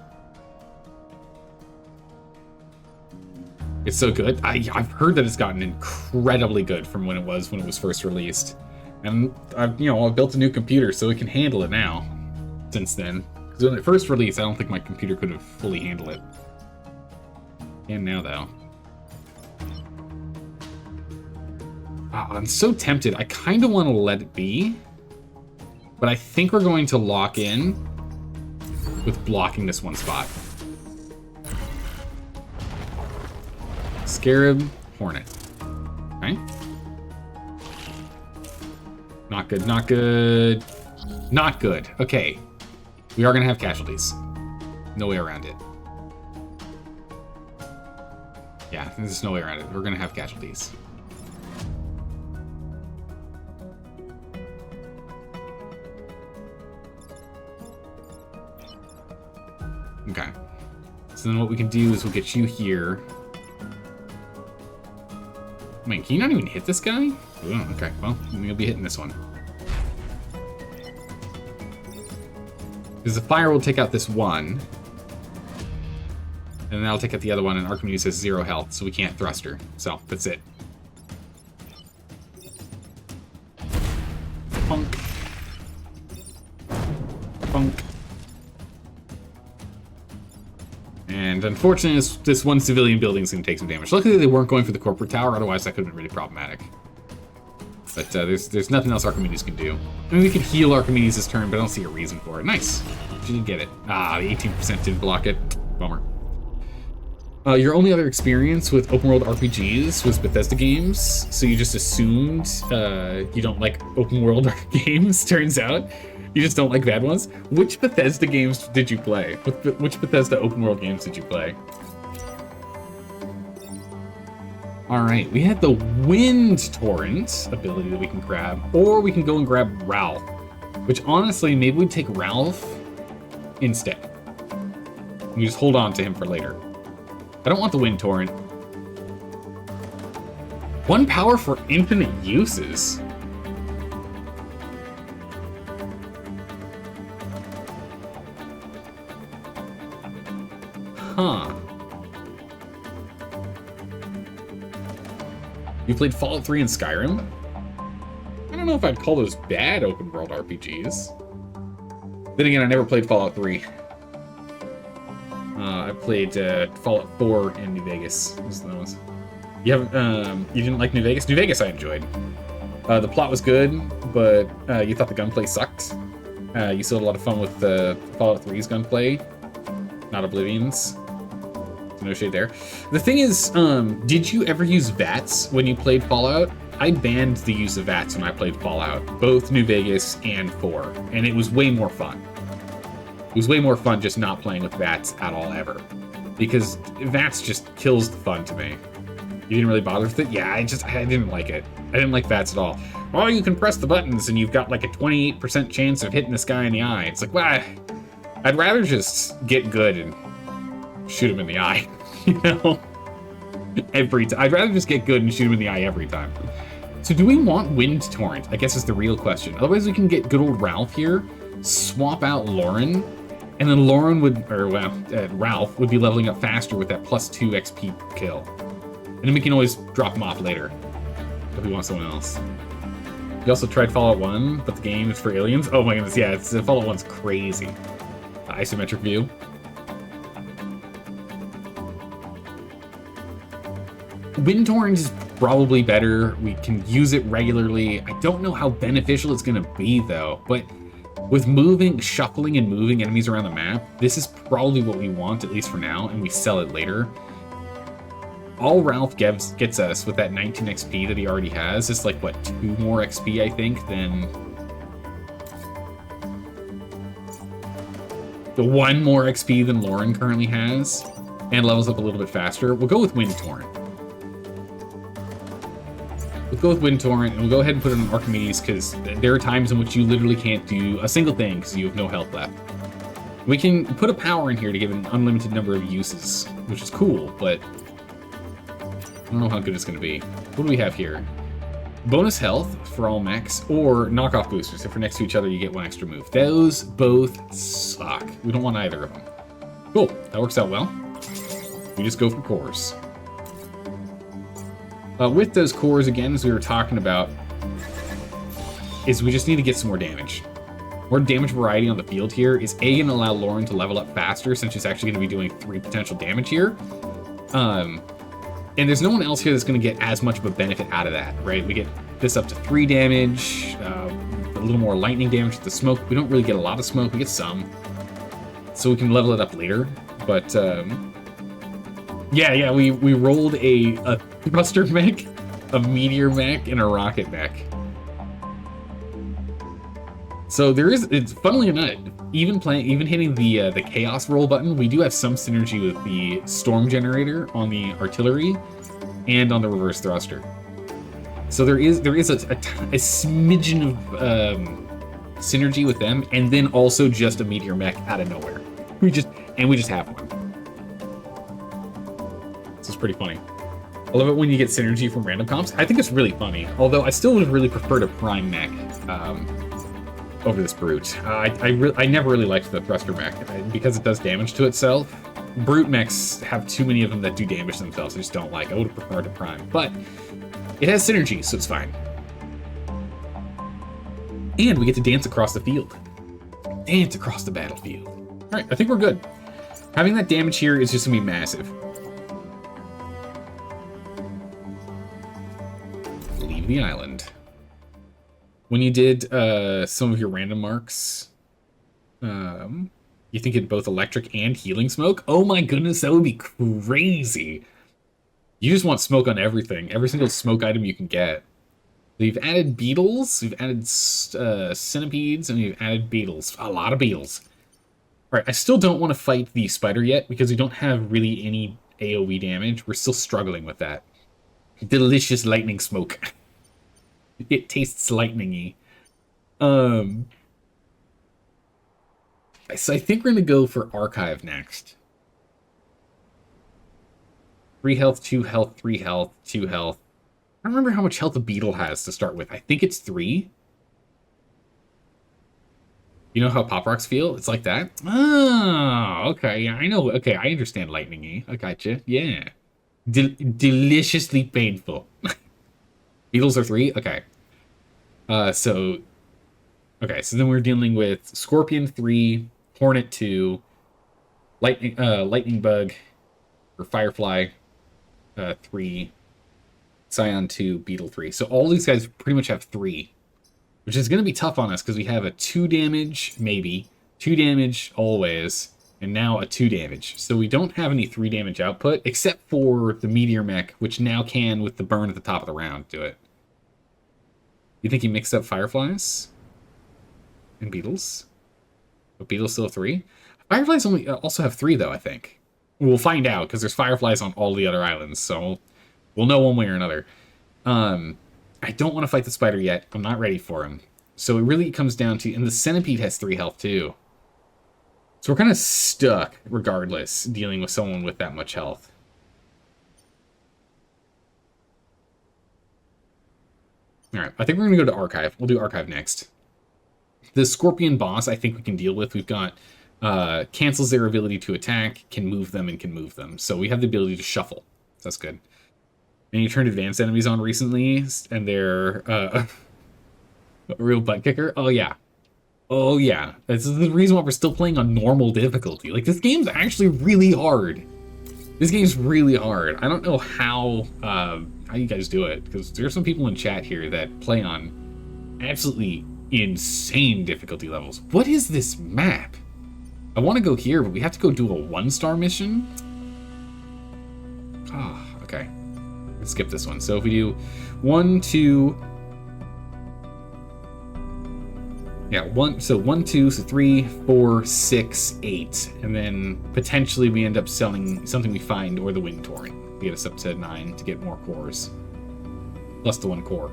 It's so good. I've heard that it's gotten incredibly good from when it was first released. And I've built a new computer so it can handle it now. Since then. Because when it first released, I don't think my computer could have fully handled it. And now though. I'm so tempted. I kind of want to let it be. But I think we're going to lock in with blocking this one spot. Scarab, Hornet. Okay. Not good, not good. Not good. Okay. We are going to have casualties. No way around it. Yeah, there's no way around it. We're going to have casualties. Okay. So then what we can do is we'll get you here. Man, can you not even hit this guy? Ooh, okay, well, you'll be hitting this one. Because the fire will take out this one. And then that'll take out the other one, and Archimedes has 0 health, so we can't thrust her. So, that's it. Punk. Punk. And unfortunately, this one civilian building is going to take some damage. Luckily, they weren't going for the corporate tower, otherwise that could have been really problematic. But there's nothing else Archimedes can do. I mean, we could heal Archimedes this turn, but I don't see a reason for it. Nice. She did get it. Ah, the 18% didn't block it. Bummer. Your only other experience with open world RPGs was Bethesda games, so you just assumed you don't like open world games, turns out. You just don't like bad ones? Which Bethesda games did you play? Which Bethesda open world games did you play? Alright, we had the Wind Torrent ability that we can grab, or we can go and grab Ralph. Which honestly, maybe we'd take Ralph instead. We just hold on to him for later. I don't want the Wind Torrent. 1 power for infinite uses. Huh. You played Fallout 3 and Skyrim? I don't know if I'd call those bad open world RPGs. Then again, I never played Fallout 3. I played Fallout 4 and New Vegas. Those. You haven't? You didn't like New Vegas? New Vegas I enjoyed. The plot was good, but you thought the gunplay sucked. You still had a lot of fun with Fallout 3's gunplay, not Oblivion's. No shade there. The thing is, did you ever use VATS when you played Fallout? I banned the use of VATS when I played Fallout, both New Vegas and 4, and it was way more fun. It was way more fun just not playing with VATS at all, ever. Because VATS just kills the fun to me. You didn't really bother with it? Yeah, I didn't like it. I didn't like VATS at all. Oh, you can press the buttons and you've got like a 28% chance of hitting this guy in the eye. It's like, well, I'd rather just get good and shoot him in the eye, you know? Every time. I'd rather just get good and shoot him in the eye every time. So do we want Wind Torrent? I guess is the real question. Otherwise we can get good old Ralph here, swap out Lauren, and then Lauren would, or well, Ralph would be leveling up faster with that +2 XP kill. And then we can always drop him off later if we want someone else. You also tried Fallout 1, but the game is for aliens? Oh my goodness, yeah, Fallout 1's crazy. Isometric view. Wind Torrent is probably better. We can use it regularly. I don't know how beneficial it's going to be, though. But with shuffling and moving enemies around the map, this is probably what we want, at least for now, and we sell it later. All Ralph gets us with that 19 XP that he already has is like, what, 2 more XP, I think, than... the 1 more XP than Lauren currently has, and levels up a little bit faster. We'll go with Wind Torrent. We'll go with Wind Torrent, and we'll go ahead and put it on Archimedes, because there are times in which you literally can't do a single thing because you have no health left. We can put a power in here to give an unlimited number of uses, which is cool, but I don't know how good it's going to be. What do we have here? Bonus health for all mechs, or knockoff boosters. If they're next to each other, you get 1 extra move. Those both suck. We don't want either of them. Cool, that works out well. We just go for cores. With those cores, again, as we were talking about, is we just need to get some more damage. More damage variety on the field here is A, going to allow Lauren to level up faster, since she's actually going to be doing 3 potential damage here. And there's no one else here that's going to get as much of a benefit out of that, right? We get this up to 3 damage, a little more lightning damage with the smoke. We don't really get a lot of smoke, we get some. So we can level it up later. But, yeah, we rolled a thruster mech, a meteor mech, and a rocket mech. So it's funnily enough, even hitting the chaos roll button, we do have some synergy with the storm generator on the artillery and on the reverse thruster. So there is a smidgen of synergy with them, and then also just a meteor mech out of nowhere. We just have one. This is pretty funny. I love it when you get synergy from random comps. I think it's really funny, although I still would really prefer to prime mech over this brute. I never really liked the thruster mech because it does damage to itself. Brute mechs have too many of them that do damage themselves. I just don't like. I would have preferred to prime, but it has synergy, so it's fine. And we get to dance across the field. Dance across the battlefield. All right, I think we're good. Having that damage here is just gonna be massive. Leave the island. When you did some of your random marks, you think it both electric and healing smoke? Oh my goodness, that would be crazy. You just want smoke on everything. Every single smoke item you can get. We've added beetles, we've added centipedes, and we've added beetles. A lot of beetles. Alright, I still don't want to fight the spider yet, because we don't have really any AoE damage. We're still struggling with that. Delicious lightning smoke. It tastes lightning-y. So I think we're going to go for Archive next. 3 health, 2 health, 3 health, 2 health. I don't remember how much health a beetle has to start with. I think it's 3. You know how Pop Rocks feel? It's like that? Oh, okay. Yeah, I know. Okay, I understand lightning-y. I gotcha. Yeah. Deliciously painful. Beetles are 3? Okay. So then we're dealing with Scorpion 3, Hornet 2, Lightning Bug, or Firefly 3, Scion 2, Beetle 3. So all these guys pretty much have 3, which is going to be tough on us because we have a 2 damage, maybe, 2 damage always, and now a 2 damage. So we don't have any 3 damage output, except for the Meteor Mech, which now can, with the burn at the top of the round, do it. You think he mixed up Fireflies and Beetles? But Beetles still 3? Fireflies only also have 3, though, I think. We'll find out, because there's Fireflies on all the other islands, so we'll know one way or another. I don't want to fight the spider yet. I'm not ready for him. So it really comes down to... And the centipede has 3 health, too. So we're kind of stuck, regardless, dealing with someone with that much health. Alright, I think we're going to go to Archive. We'll do Archive next. The Scorpion boss, I think we can deal with. We've got cancels their ability to attack, can move them, and can move them. So we have the ability to shuffle. That's good. And you turned advanced enemies on recently, and they're a real butt kicker. Oh, yeah. Oh, yeah. This is the reason why we're still playing on normal difficulty. Like, this game's actually really hard. This game's really hard. I don't know how how you guys do it, because there's some people in chat here that play on absolutely insane difficulty levels. What is this map? I want to go here, but we have to go do a 1-star mission? Ah, oh, okay. Let's skip this one. So if we do 1, 2... Yeah, 1, so 1, 2, so 3, 4, 6, 8. And then potentially we end up selling something we find or the Wind Torrent to get us up to 9 to get more cores. Plus the 1 core.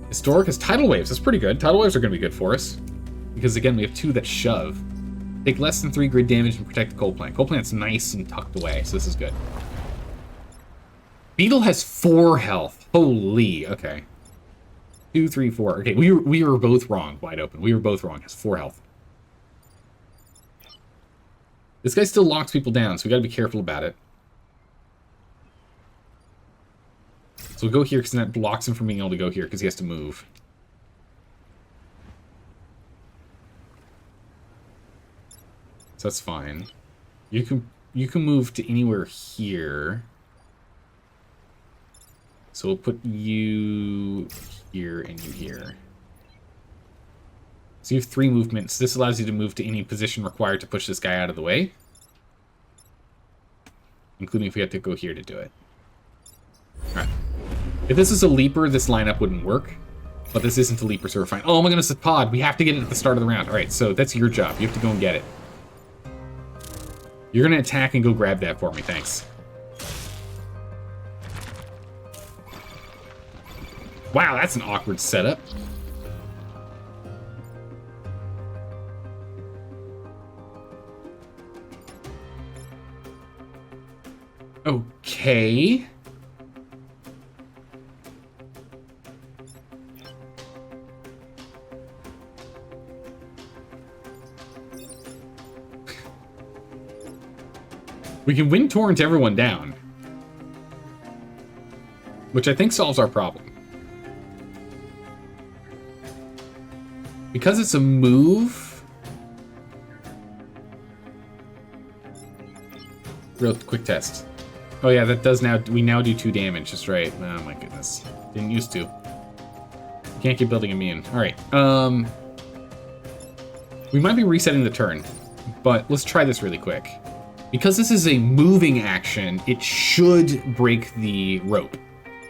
Historic is Tidal Waves. That's pretty good. Tidal Waves are going to be good for us. Because again, we have 2 that shove. Take less than 3 grid damage and protect the coal plant. Coal plant's nice and tucked away, so this is good. Beetle has 4 health. Holy, okay. 2, 3, 4. Okay, we were both wrong. Wide open. We were both wrong. Has 4 health. This guy still locks people down, so we gotta be careful about it. So we'll go here because that blocks him from being able to go here because he has to move. So that's fine. You can move to anywhere here. So we'll put you here and you here. So you have 3 movements. This allows you to move to any position required to push this guy out of the way. Including if we have to go here to do it. Alright. If this is a leaper, this lineup wouldn't work. But this isn't a leaper, so we're fine. Oh my goodness, it's pod. We have to get it at the start of the round. Alright, so that's your job. You have to go and get it. You're going to attack and go grab that for me. Thanks. Wow, that's an awkward setup. Okay. We can Wind Torrent everyone down. Which I think solves our problem. Because it's a move... Real quick test. Oh yeah, that does now... We now do 2 damage, that's right. Oh my goodness. Didn't used to. Can't keep building immune. Alright, we might be resetting the turn. But let's try this really quick. Because this is a moving action, it should break the rope.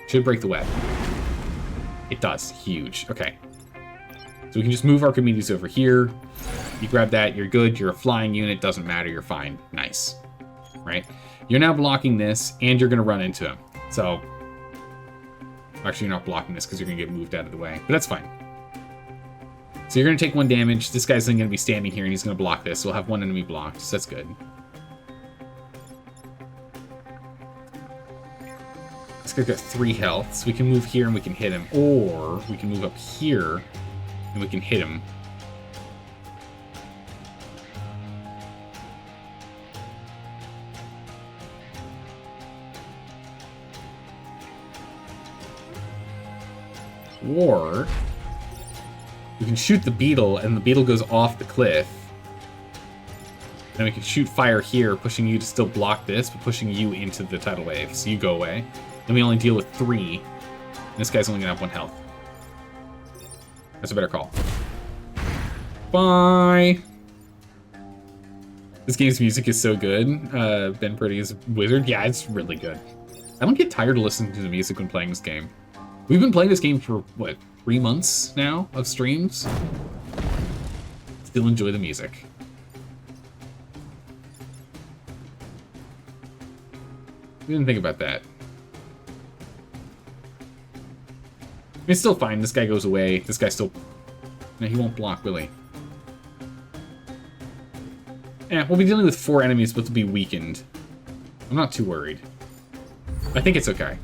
Should break the web. It does. Huge. Okay. So we can just move Archimedes over here. You grab that, you're good. You're a flying unit, doesn't matter, you're fine. Nice. Right? You're now blocking this, and you're going to run into him. So, actually you're not blocking this because you're going to get moved out of the way. But that's fine. So you're going to take 1 damage. This guy's then going to be standing here, and he's going to block this. So we'll have 1 enemy blocked, so that's good. This guy's got 3 health, so we can move here and we can hit him. Or we can move up here and we can hit him. Or we can shoot the beetle and the beetle goes off the cliff. Then we can shoot fire here, pushing you to still block this, but pushing you into the tidal wave, so you go away. Then we only deal with 3. And this guy's only gonna have 1 health. That's a better call. Bye! This game's music is so good. Ben Purdy's Wizard. Yeah, it's really good. I don't get tired of listening to the music when playing this game. We've been playing this game for, what, 3 months now of streams? Still enjoy the music. We didn't think about that. It's still fine. This guy goes away. This guy still... No, he won't block, will he? Yeah, we'll be dealing with 4 enemies, but they'll be weakened. I'm not too worried. I think it's okay.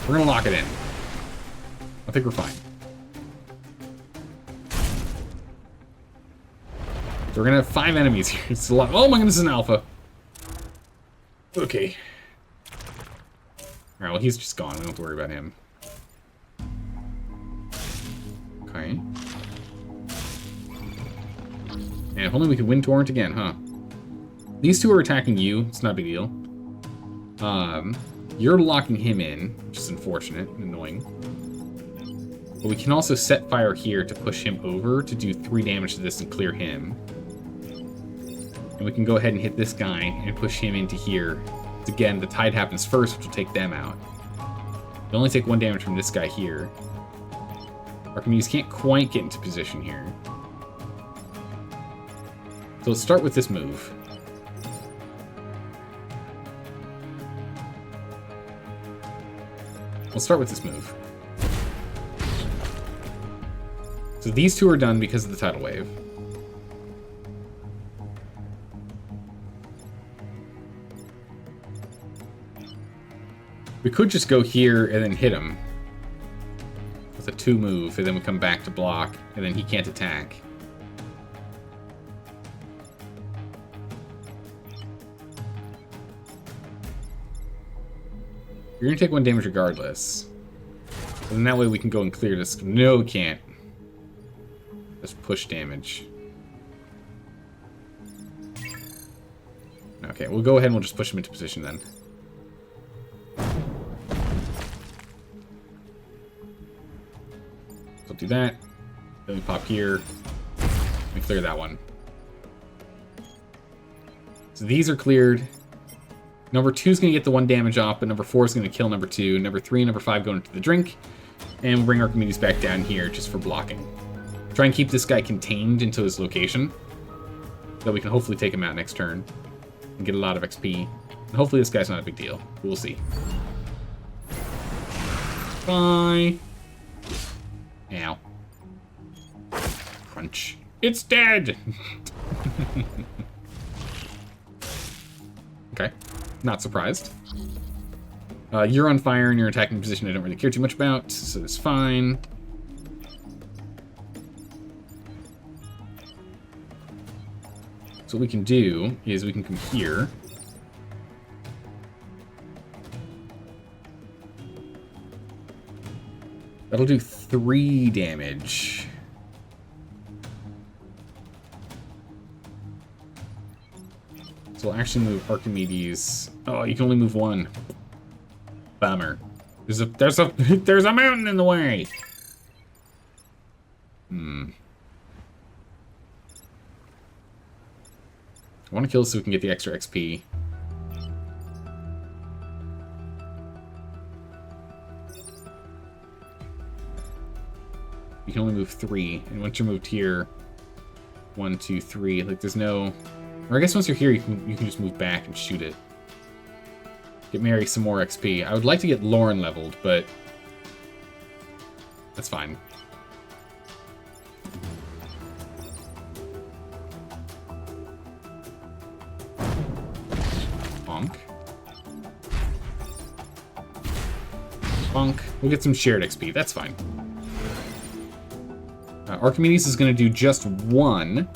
We're gonna lock it in. I think we're fine. So we're gonna have 5 enemies here. It's a lot. Oh my goodness, it's an alpha. Okay. Alright, well, he's just gone. We don't have to worry about him. Okay. And if only we could win Torrent again, huh? These 2 are attacking you. It's not a big deal. You're locking him in, which is unfortunate and annoying. But we can also set fire here to push him over to do 3 damage to this and clear him. And we can go ahead and hit this guy and push him into here. Again, the tide happens first, which will take them out. They only take 1 damage from this guy here. Archimedes can't quite get into position here. So let's start with this move. We'll start with this move. So these 2 are done because of the tidal wave. We could just go here and then hit him with a 2 move, and then we come back to block, and then he can't attack. You're gonna take 1 damage regardless. And that way we can go and clear this. No, we can't. Just push damage. Okay, we'll go ahead and we'll just push him into position then. So do that. Then we pop here. And clear that one. So these are cleared. Number 2 is going to get the 1 damage off, but number 4 is going to kill number 2. Number 3 and number 5 go into the drink. And we'll bring Archimedes back down here just for blocking. Try and keep this guy contained into his location. So we can hopefully take him out next turn. And get a lot of XP. And hopefully this guy's not a big deal. We'll see. Bye. Ow. Crunch. It's dead! Okay. Not surprised. You're on fire and your attacking position I don't really care too much about, so it's fine. So what we can do is we can come here. That'll do 3 damage. So we'll actually move Archimedes. Oh, you can only move 1. Bummer. There's a mountain in the way. I want to kill this so we can get the extra XP. You can only move 3, and once you're moved here, 1, 2, 3. Like there's no, or I guess once you're here, you can just move back and shoot it. Get Mary some more XP. I would like to get Lauren leveled, but that's fine. Bonk. Bonk. We'll get some shared XP. That's fine. Archimedes is going to do just 1.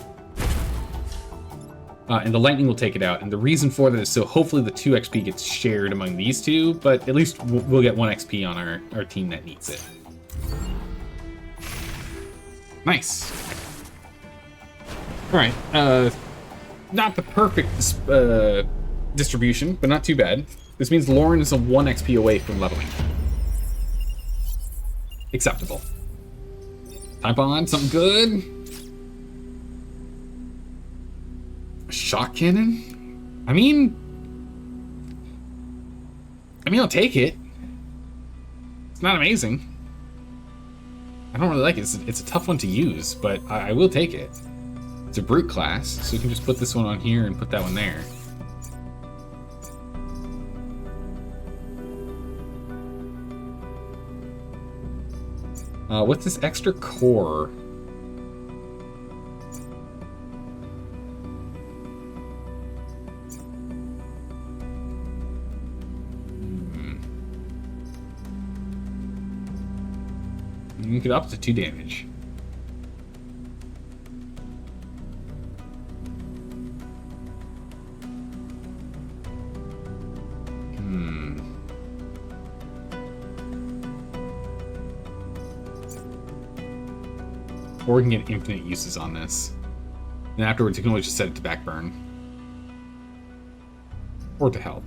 And the lightning will take it out. And the reason for that is so hopefully the 2 XP gets shared among these 2, but at least we'll get 1 XP on our team that needs it. Nice. Alright, not the perfect distribution, but not too bad. This means Lauren is a 1 XP away from leveling. Acceptable. Type on something good. Shock cannon? I mean, I'll take it. It's not amazing. I don't really like it. It's a tough one to use, but I will take it. It's a brute class, so you can just put this one on here and put that one there. What's this extra core? You can get up to 2 damage. Or we can get infinite uses on this. And afterwards you can always just set it to back burn. Or to help.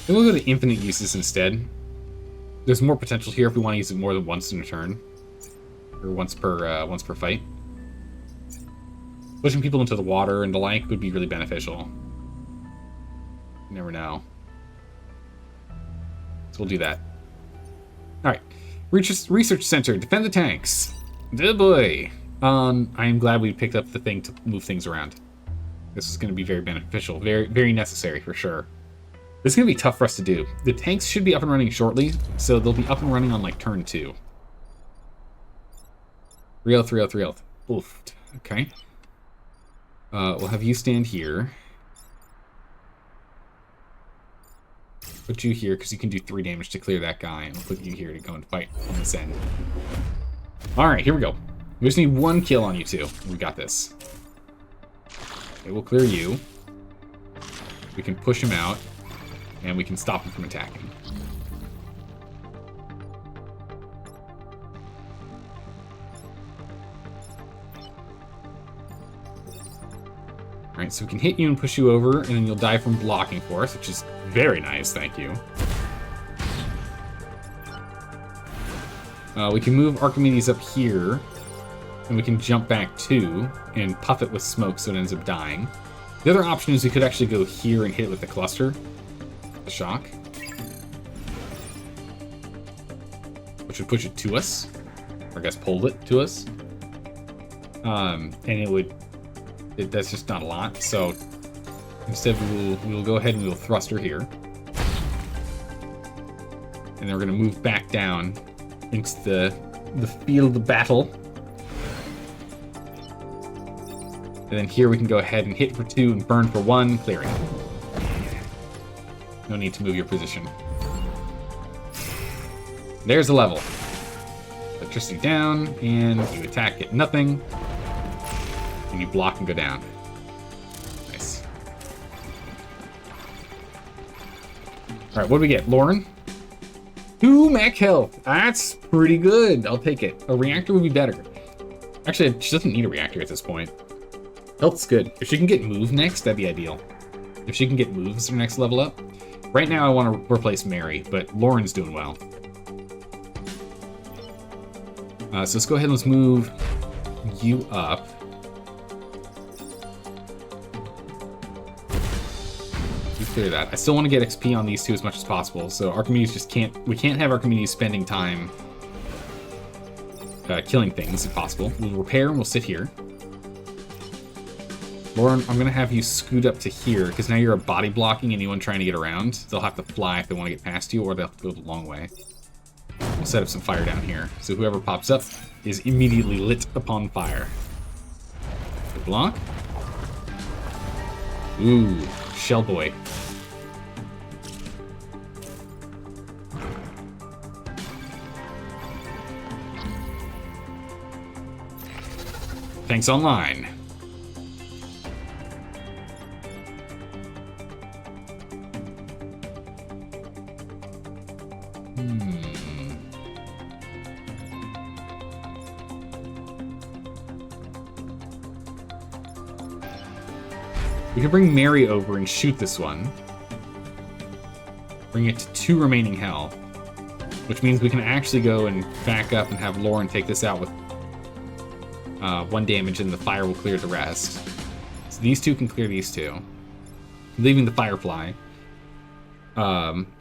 Then we'll go to infinite uses instead. There's more potential here if we want to use it more than once in a turn. Or once per fight. Pushing people into the water and the like would be really beneficial. You never know. So we'll do that. Alright. Research Center. Defend the tanks. Good boy. I am glad we picked up the thing to move things around. This is going to be very beneficial. Very, very necessary for sure. This is going to be tough for us to do. The tanks should be up and running shortly, so they'll be up and running on like turn 2. 3 3 Oof. Okay. We'll have you stand here. Put you here because you can do 3 damage to clear that guy, and we'll put you here to go and fight on this end. Alright, here we go. We just need 1 kill on you two. We got this. Okay, we'll clear you. We can push him out, and we can stop him from attacking. Alright, so we can hit you and push you over, and then you'll die from blocking for us, which is very nice, thank you. We can move Archimedes up here, and we can jump back too, and puff it with smoke so it ends up dying. The other option is we could actually go here and hit it with the cluster. The shock. Which would push it to us. Or I guess pulled it to us. And it would... that's just not a lot, so instead we will go ahead and we will thrust her here. And then we're going to move back down into the field of battle. And then here we can go ahead and hit for 2 and burn for 1, clearing. No need to move your position. There's the level. Electricity down, and you attack, get nothing. And you block and go down. Nice. Alright, what do we get? Lauren? 2 mech health. That's pretty good. I'll take it. A reactor would be better. Actually, she doesn't need a reactor at this point. Health's good. If she can get move next, that'd be ideal. If she can get moves her next level up. Right now I want to replace Mary, but Lauren's doing well. So let's go ahead and let's move you up. You clear that. I still want to get XP on these two as much as possible, so Archimedes just can't... we can't have Archimedes spending time killing things if possible. We'll repair and we'll sit here. Lauren, I'm going to have you scoot up to here, because now you're a body blocking anyone trying to get around. They'll have to fly if they want to get past you, or they'll have to go the long way. We'll set up some fire down here, so whoever pops up is immediately lit upon fire. Good block. Ooh, Shellboy. Tanks online. We can bring Mary over and shoot this one. Bring it to 2 remaining health. Which means we can actually go and back up and have Lauren take this out with 1 damage, and the fire will clear the rest. So these 2 can clear these 2. Leaving the Firefly.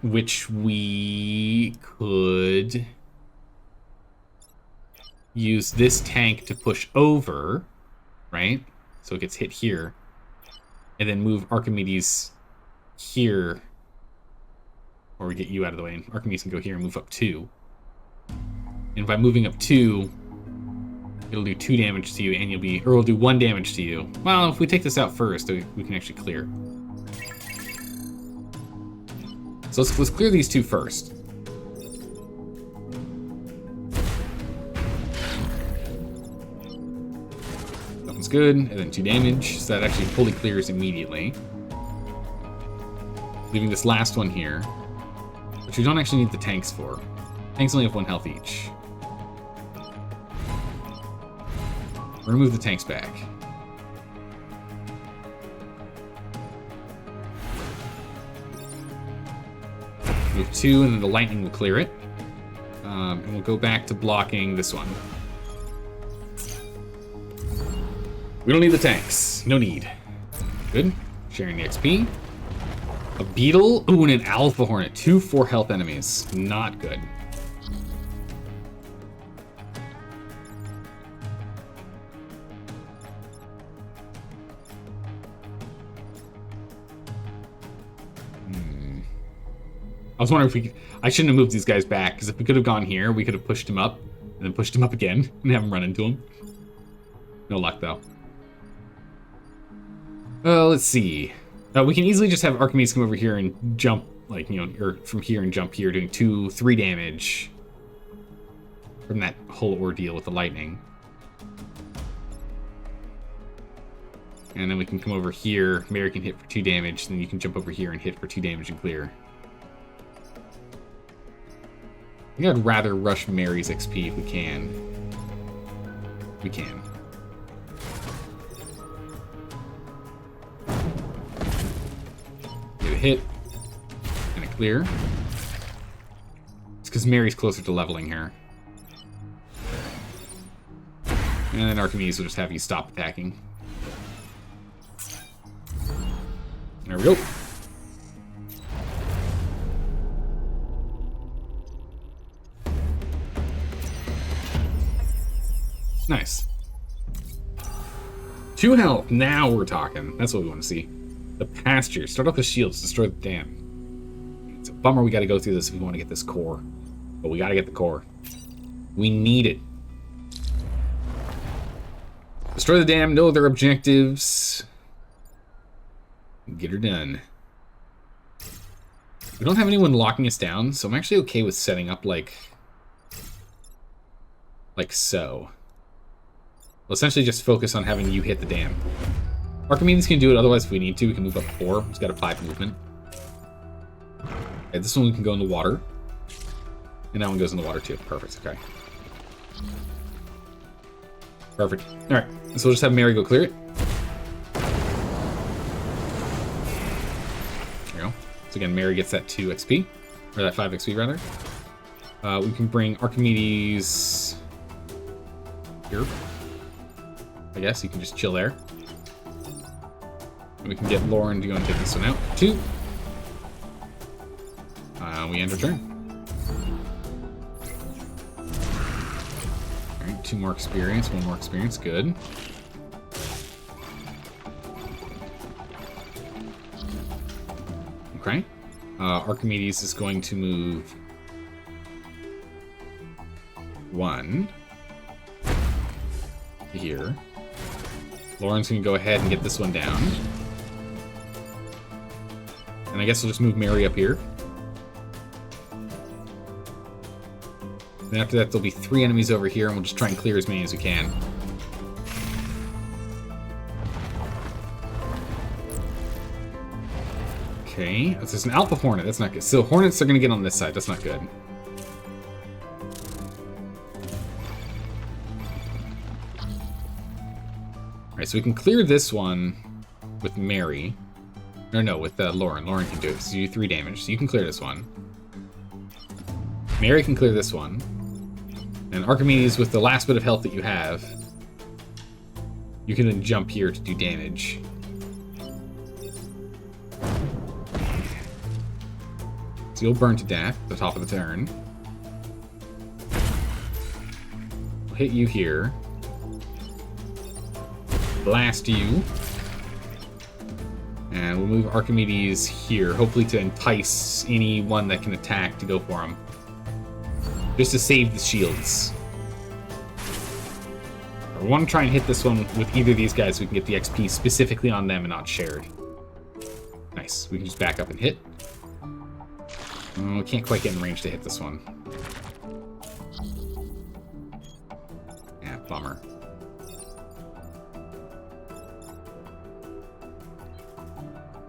Which we could use this tank to push over, right? So it gets hit here. And then move Archimedes here. Or we get you out of the way, and Archimedes can go here and move up 2. And by moving up 2, it'll do 2 damage to you, and you'll be... or it'll do 1 damage to you. Well, if we take this out first, we can actually clear. So let's clear these 2 first. That one's good, and then 2 damage, so that actually fully clears immediately. Leaving this last one here, which we don't actually need the tanks for. Tanks only have 1 health each. Remove the tanks back. Move 2, and then the lightning will clear it. And we'll go back to blocking this one. We don't need the tanks. No need. Good. Sharing the XP. A beetle. Ooh, and an alpha hornet. 2 4 health enemies. Not good. I was wondering if we could... I shouldn't have moved these guys back, because if we could have gone here, we could have pushed him up, and then pushed him up again, and have him run into him. No luck, though. Let's see. We can easily just have Archimedes come over here and jump, like, you know, or from here and jump here, doing 2, 3 damage from that whole ordeal with the lightning. And then we can come over here, Mary can hit for 2 damage, then you can jump over here and hit for 2 damage and clear. I think I'd rather rush Mary's XP if we can. We can. Get a hit. And a clear. It's because Mary's closer to leveling her. And then Archimedes will just have you stop attacking. There we go. Nice. 2 health. Now we're talking. That's what we want to see. The pasture. Start off with shields. Destroy the dam. It's a bummer we got to go through this if we want to get this core. But we got to get the core. We need it. Destroy the dam. No other objectives. Get her done. We don't have anyone locking us down, so I'm actually okay with setting up like so. We'll essentially just focus on having you hit the dam. Archimedes can do it, otherwise if we need to, we can move up 4. It's got a 5 movement. Okay, this one we can go in the water. And that one goes in the water too. Perfect, okay. Perfect. Alright, so we'll just have Mary go clear it. There we go. So again, Mary gets that 2 XP. Or that 5 XP, rather. We can bring Archimedes here. I guess you can just chill there. And we can get Lauren to go and take this one out. 2. We end our turn. Alright, 2 more experience, 1 more experience. Good. Okay. Archimedes is going to move 1 here. Lauren's going to go ahead and get this one down. And I guess we'll just move Mary up here. Then after that, there'll be 3 enemies over here, and we'll just try and clear as many as we can. Okay, there's an Alpha Hornet. That's not good. So Hornets are going to get on this side. That's not good. Alright, so we can clear this one with Mary. No, with Lauren. Lauren can do it, so you do 3 damage. So you can clear this one. Mary can clear this one. And Archimedes, with the last bit of health that you have, you can then jump here to do damage. So you'll burn to death at the top of the turn. We'll hit you here. Blast you. And we'll move Archimedes here, hopefully to entice anyone that can attack to go for him. Just to save the shields. We want to try and hit this one with either of these guys so we can get the XP specifically on them and not shared. Nice. We can just back up and hit. Oh, we can't quite get in range to hit this one. Yeah, bummer.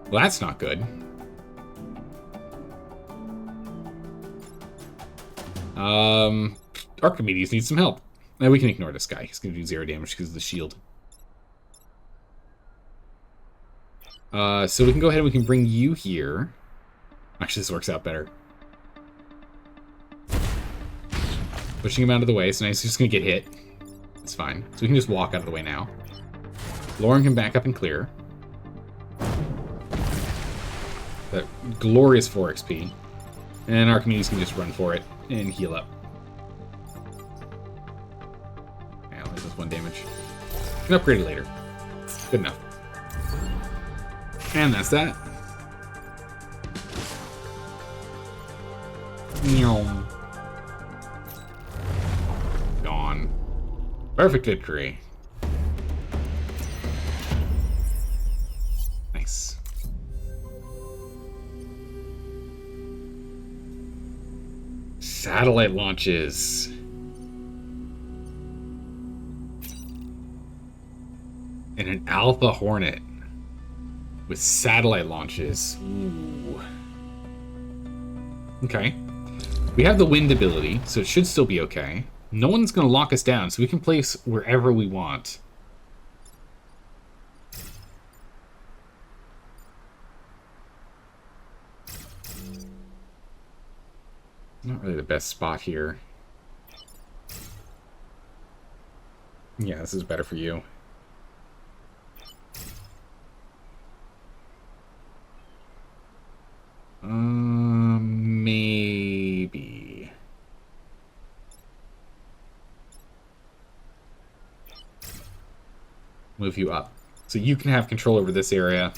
Well, that's not good. Archimedes needs some help. Now we can ignore this guy. He's going to do 0 damage because of the shield. So we can go ahead and we can bring you here. Actually, this works out better. Pushing him out of the way, so now he's just gonna get hit. It's fine. So we can just walk out of the way now. Lauren can back up and clear. That glorious 4 XP. And Archimedes can just run for it and heal up. Yeah, only does 1 damage. Can upgrade it later. Good enough. And that's that. Gone. Perfect victory. Nice. Satellite launches. And an Alpha Hornet with satellite launches. Ooh. Okay. We have the wind ability, so it should still be okay. No one's going to lock us down, so we can place wherever we want. Not really the best spot here. Yeah, this is better for you. Maybe. Move you up. So you can have control over this area.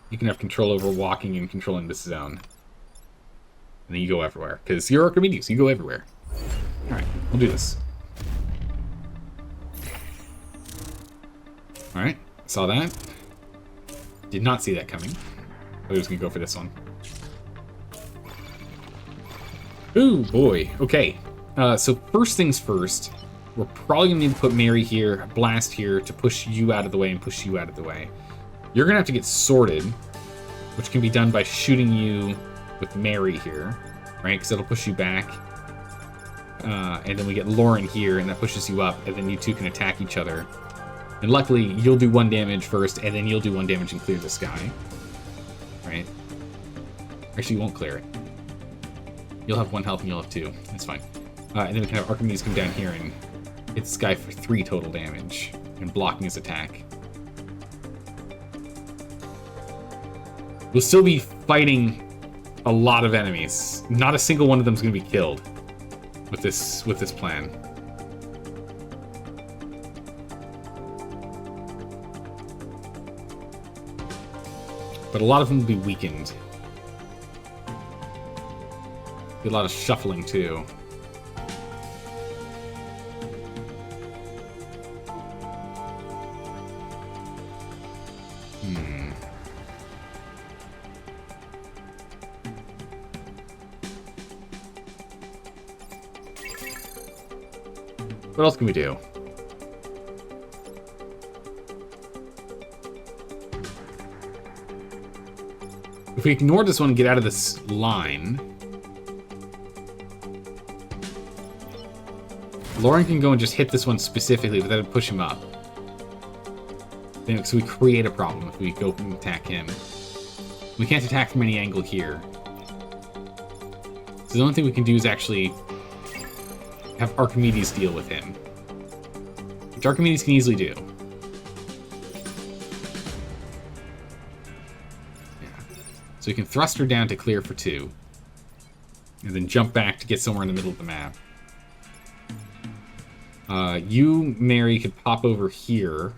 You can have control over walking and controlling this zone. And then you go everywhere. Because you're Archimedes, you go everywhere. Alright, we'll do this. Alright, saw that. Did not see that coming. I was going to go for this one. Ooh, boy. Okay. So first things first, we're probably going to need to put Mary here, Blast here, to push you out of the way and push you out of the way. You're going to have to get sorted, which can be done by shooting you with Mary here, right? Because it'll push you back. And then we get Lauren here, and that pushes you up, and then you two can attack each other. And luckily, you'll do 1 damage first, and then you'll do 1 damage and clear the sky. Right? Actually, you won't clear it. You'll have 1 health and you'll have 2. That's fine. And then we can have Archimedes come down here and hit this guy for 3 total damage, and blocking his attack. We'll still be fighting a lot of enemies. Not a single one of them is going to be killed with this plan. But a lot of them will be weakened. Be a lot of shuffling too. What else can we do? If we ignore this one and get out of this line, Lauren can go and just hit this one specifically, but that'll push him up. So we create a problem if we go and attack him. We can't attack from any angle here. So the only thing we can do is actually have Archimedes deal with him. Which Archimedes can easily do. Yeah. So we can thrust her down to clear for 2. And then jump back to get somewhere in the middle of the map. You, Mary, could pop over here.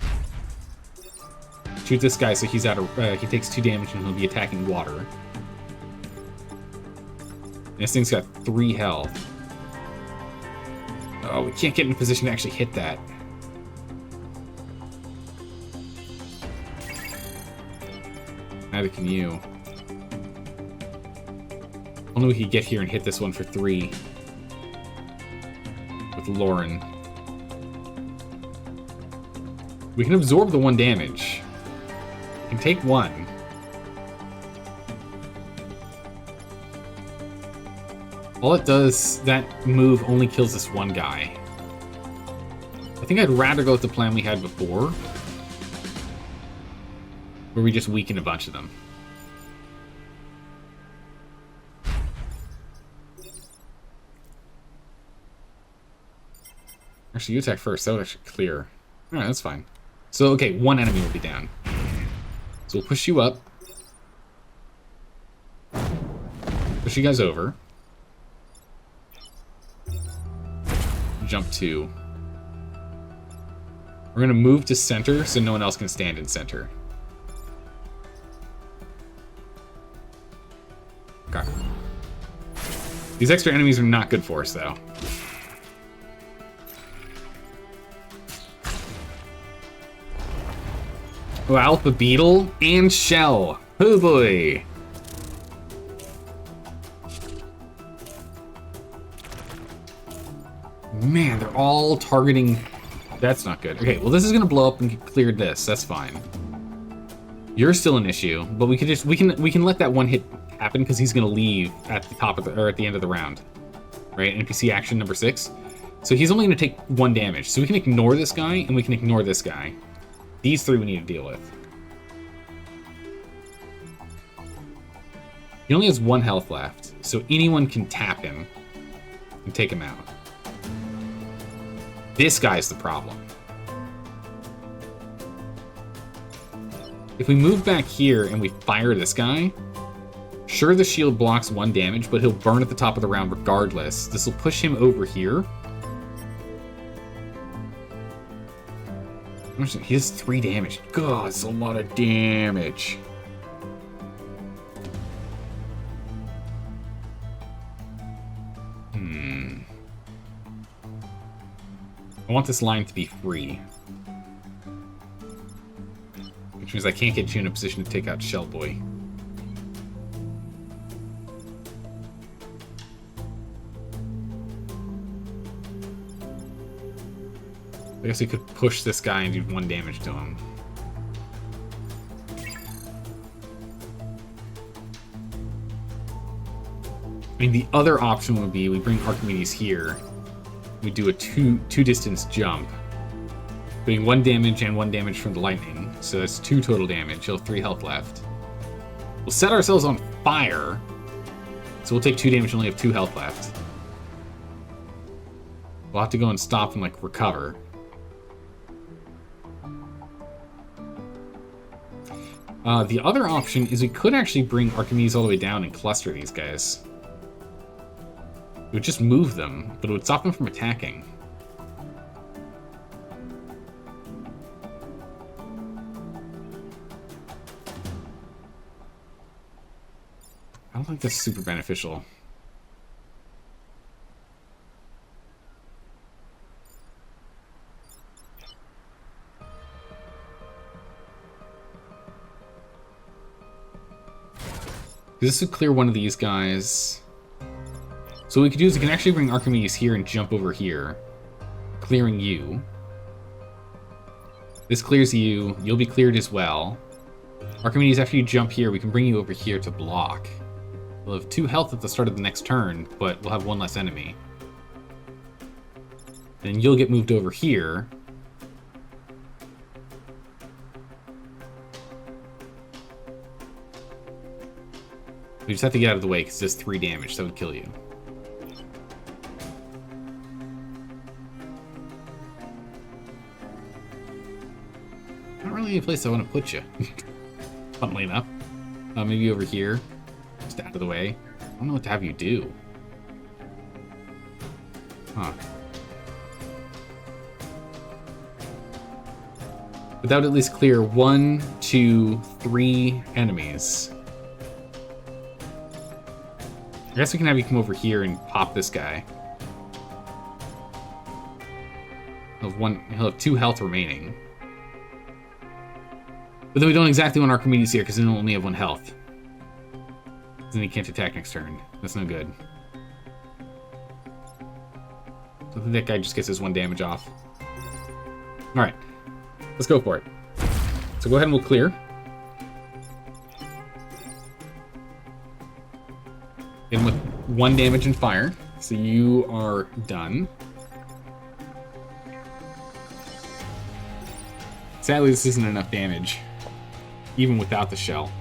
Shoot this guy so he's out of... he takes 2 damage and he'll be attacking water. And this thing's got 3 health. Oh, we can't get in a position to actually hit that. Neither can you. Only we could get here and hit this one for 3. With Lauren. We can absorb the 1 damage. We can take 1. All it does, that move only kills this 1 guy. I think I'd rather go with the plan we had before, where we just weaken a bunch of them. Actually, you attack first. That would actually clear. Alright, that's fine. So, okay, one enemy will be down. So we'll push you up. Push you guys over. Jump 2. We're going to move to center so no one else can stand in center. Okay. These extra enemies are not good for us, though. Oh, Alpha Beetle and Shell. Oh boy. Man, they're all targeting. That's not good. Okay, well this is gonna blow up and clear this. That's fine. You're still an issue, but we can let that one hit happen because he's gonna leave at the top of or at the end of the round, right? NPC action number 6. So he's only gonna take 1 damage. So we can ignore this guy and we can ignore this guy. These 3 we need to deal with. He only has 1 health left, so anyone can tap him and take him out. This guy's the problem. If we move back here and we fire this guy, sure the shield blocks 1 damage, but he'll burn at the top of the round regardless. This will push him over here. He has 3 damage. God, it's a lot of damage. I want this line to be free. Which means I can't get you in a position to take out Shellboy. I guess we could push this guy and do 1 damage to him. I mean, the other option would be we bring Archimedes here. We do a two distance jump, doing 1 damage and 1 damage from the lightning. So that's 2 total damage. He'll have 3 health left. We'll set ourselves on fire. So we'll take 2 damage and only have 2 health left. We'll have to go and stop and like recover. The other option is we could actually bring Archimedes all the way down and cluster these guys. It would just move them, but it would stop them from attacking. I don't think that's super beneficial. This would clear one of these guys. So what we could do is we can actually bring Archimedes here and jump over here, clearing you. This clears you. You'll be cleared as well. Archimedes, after you jump here, we can bring you over here to block. We'll have 2 health at the start of the next turn, but we'll have 1 less enemy. Then you'll get moved over here. We just have to get out of the way because it does 3 damage. That would kill you. Not really a place I want to put you. Funnily enough. Maybe over here. Just out of the way. I don't know what to have you do. Huh. But that would at least clear 1, 2, 3 enemies. I guess we can have you come over here and pop this guy. He'll have 2 health remaining. But then we don't exactly want Archimedes here because then he'll only have 1 health. Then he can't attack next turn. That's no good. So I think that guy just gets his 1 damage off. Alright. Let's go for it. So go ahead and we'll clear. Hit him with 1 damage and fire. So you are done. Sadly, this isn't enough damage. Even without the shell.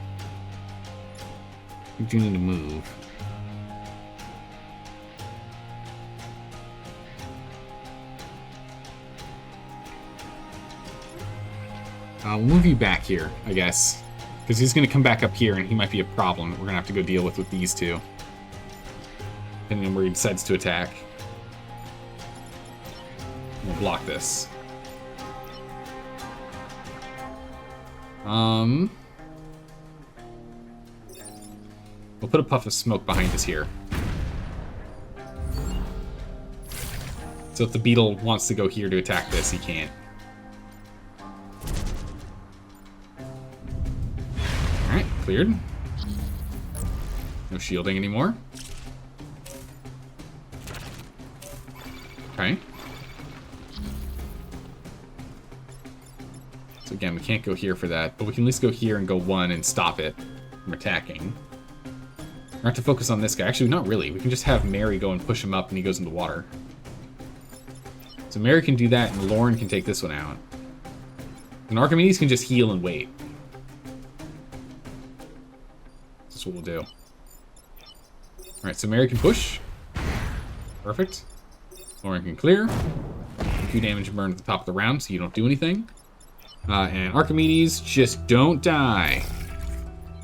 You do need to move. 'Cause We'll move you back here, I guess. Because he's going to come back up here, and he might be a problem that we're going to have to go deal with these two. Depending on where he decides to attack. We'll block this. We'll put a puff of smoke behind us here. So if the beetle wants to go here to attack this, he can't. Alright, cleared. No shielding anymore. Okay. So again, we can't go here for that, but we can at least go here and go 1 and stop it from attacking. We have to focus on this guy. Actually, not really. We can just have Mary go and push him up and he goes in the water. So Mary can do that and Lauren can take this one out. And Archimedes can just heal and wait. That's what we'll do. Alright, so Mary can push. Perfect. Lauren can clear. 2 damage and burn at the top of the round so you don't do anything. And Archimedes, just don't die.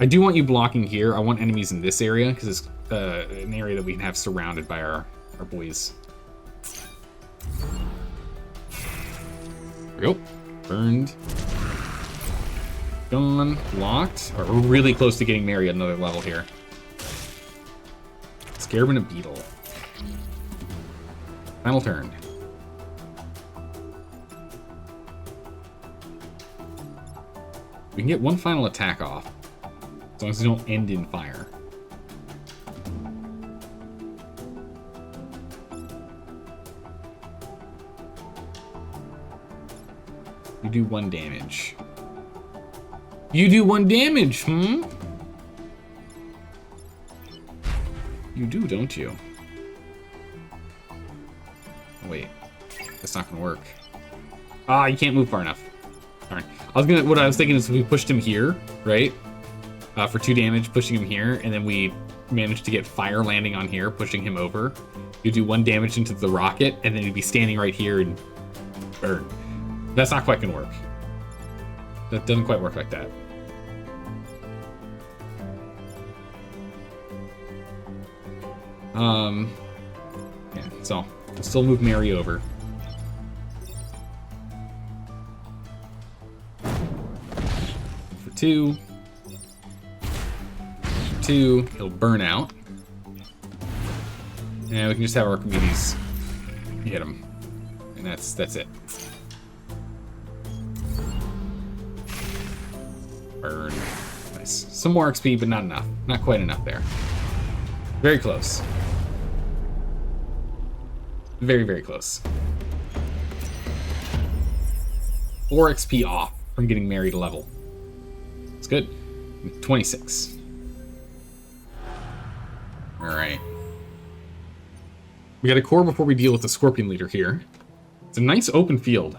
I do want you blocking here. I want enemies in this area, because it's an area that we can have surrounded by our boys. There we go. Burned. Gone. Blocked. All right, we're really close to getting Mary at another level here. Scarab and a beetle. Final turn. We can get 1 final attack off. As long as they don't end in fire. You do 1 damage. You do 1 damage, hmm? You do, don't you? Oh, wait. That's not gonna work. Ah, you can't move far enough. Darn. What I was thinking is if we pushed him here, right? For 2 damage, pushing him here, and then we managed to get fire landing on here, pushing him over. You do 1 damage into the rocket, and then he'd be standing right here and burn. That's not quite gonna work. That doesn't quite work like that. Yeah, so we'll still move Mary over. For 2. 2, he'll burn out. And we can just have Archimedes hit him. And that's it. Burn. Nice. Some more XP, but not enough. Not quite enough there. Very close. Very, very close. 4 XP off from getting Mary to level. It's good. 26. Alright. We got a core before we deal with the Scorpion Leader here. It's a nice open field.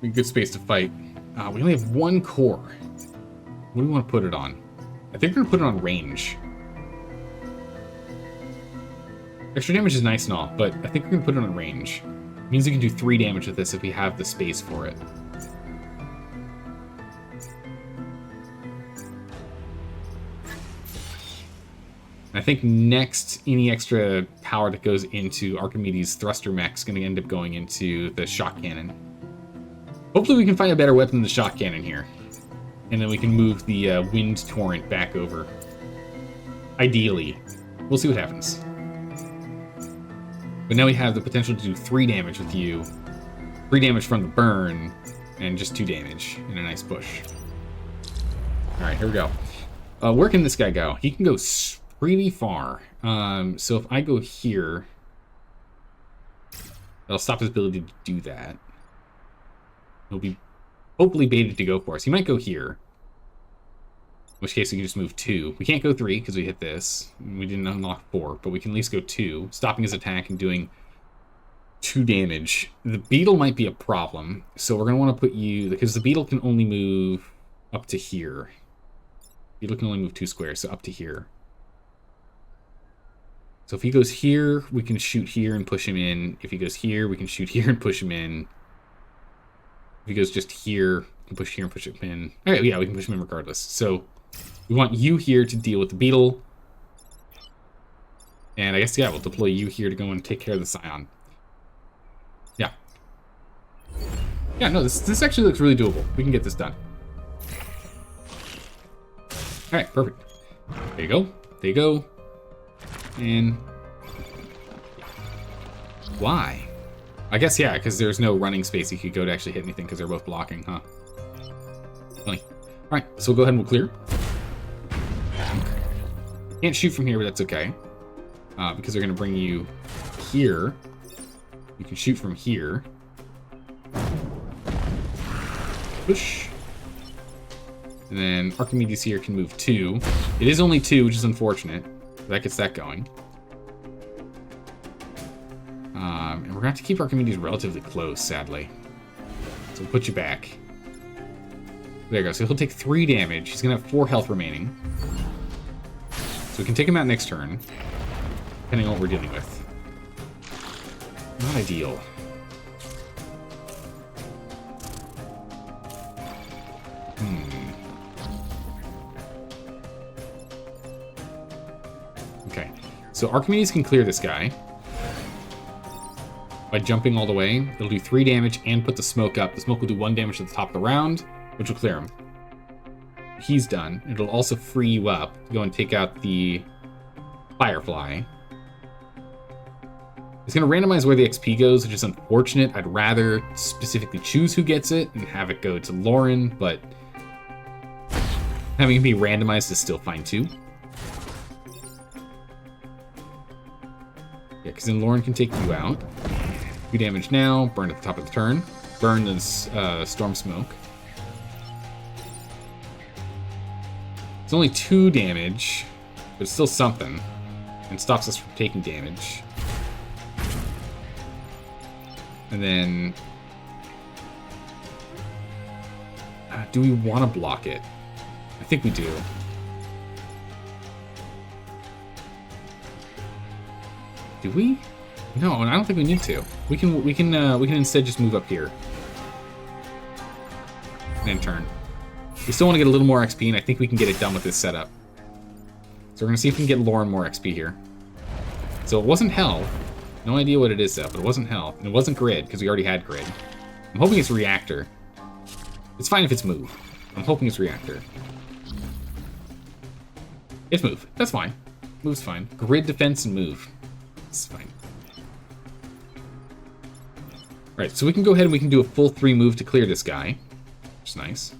A good space to fight. We only have 1 core. What do we want to put it on? I think we're going to put it on range. Extra damage is nice and all, but I think we're going to put it on range. It means we can do 3 damage with this if we have the space for it. I think next, any extra power that goes into Archimedes' thruster mech is going to end up going into the shock cannon. Hopefully we can find a better weapon than the shock cannon here. And then we can move the wind torrent back over. Ideally. We'll see what happens. But now we have the potential to do 3 damage with you. 3 damage from the burn, and just 2 damage in a nice push. Alright, here we go. Where can this guy go? He can go pretty far. So if I go here, that'll stop his ability to do that. He'll be hopefully baited to go for us. He might go here. In which case we can just move 2. We can't go 3 because we hit this. We didn't unlock 4, but we can at least go 2, stopping his attack and doing 2 damage. The beetle might be a problem, so we're going to want to put you, because the beetle can only move up to here. Beetle can only move 2 squares, so up to here. So if he goes here, we can shoot here and push him in. If he goes here, we can shoot here and push him in. he goes just here, we can push here and push him in. All right, yeah, we can push him in regardless. So we want you here to deal with the beetle. And I guess, yeah, we'll deploy you here to go and take care of the Scion. Yeah. Yeah, no, this actually looks really doable. We can get this done. All right, perfect. There you go. There you go. And why? I guess, yeah, because there's no running space you could go to actually hit anything because they're both blocking, huh? Funny. All right, so we'll go ahead and we'll clear. Can't shoot from here, but that's okay. Because they're going to bring you here. You can shoot from here. Push. And then Archimedes here can move 2. It is only 2, which is unfortunate. That gets that going. And we're going to have to keep Archimedes relatively close, sadly. So we'll put you back. There you go. So he'll take 3 damage. He's going to have 4 health remaining. So we can take him out next turn, depending on what we're dealing with. Not ideal. Okay. So Archimedes can clear this guy by jumping all the way. It'll do 3 damage and put the smoke up. The smoke will do 1 damage at the top of the round, which will clear him. He's done. It'll also free you up to go and take out the Firefly. It's going to randomize where the XP goes, which is unfortunate. I'd rather specifically choose who gets it and have it go to Lauren, but having it be randomized is still fine too. Yeah, because then Lauren can take you out. 2 damage now, burn at the top of the turn. Burn this Storm Smoke. It's only 2 damage, but it's still something. And stops us from taking damage. And then... do we want to block it? I think we do. Do we? No, I don't think we need to. We can instead just move up here. And then turn. We still want to get a little more XP, and I think we can get it done with this setup. So we're going to see if we can get Lauren more XP here. So it wasn't Hell. No idea what it is, though, but it wasn't Hell. And it wasn't Grid, because we already had Grid. I'm hoping it's Reactor. It's fine if it's Move. I'm hoping it's Reactor. It's Move. That's fine. Move's fine. Grid, Defense, and Move. It's fine. Alright, so we can go ahead and we can do a full 3 move to clear this guy. Which is nice.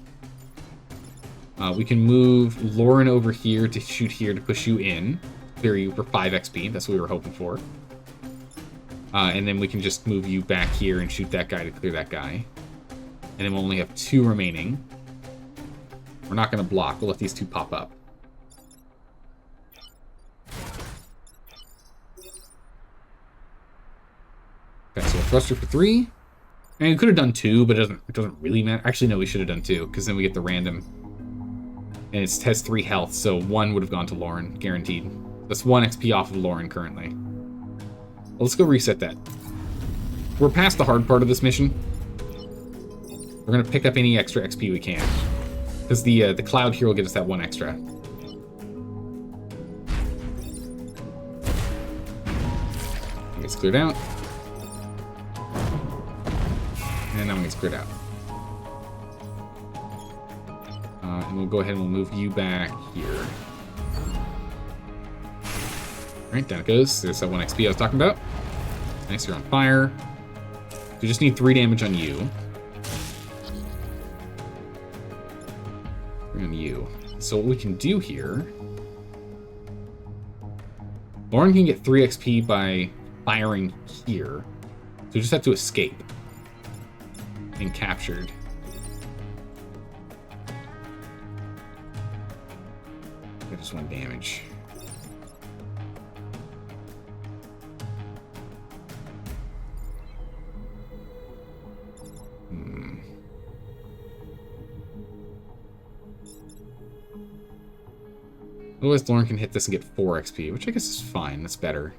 We can move Lauren over here to shoot here to push you in. Clear you for 5 XP. That's what we were hoping for. And then we can just move you back here and shoot that guy to clear that guy. And then we'll only have 2 remaining. We're not going to block. We'll let these 2 pop up. Okay, so a thruster for 3. And we could have done 2, but it doesn't really matter. Actually, no, we should have done 2, because then we get the random. And it has 3 health, so 1 would have gone to Lauren, guaranteed. That's 1 XP off of Lauren currently. Well, let's go reset that. We're past the hard part of this mission. We're going to pick up any extra XP we can. Because the cloud here will get us that 1 extra. It gets cleared out. And that one gets cleared out. And we'll go ahead and we'll move you back here. Alright, down it goes. There's that 1 XP I was talking about. Nice, you're on fire. We just need 3 damage on you. 3 on you. So what we can do here... Lauren can get 3 XP by firing here. So we just have to escape. And captured. Get just 1 damage. Otherwise, Lauren can hit this and get 4 XP, which I guess is fine. That's better.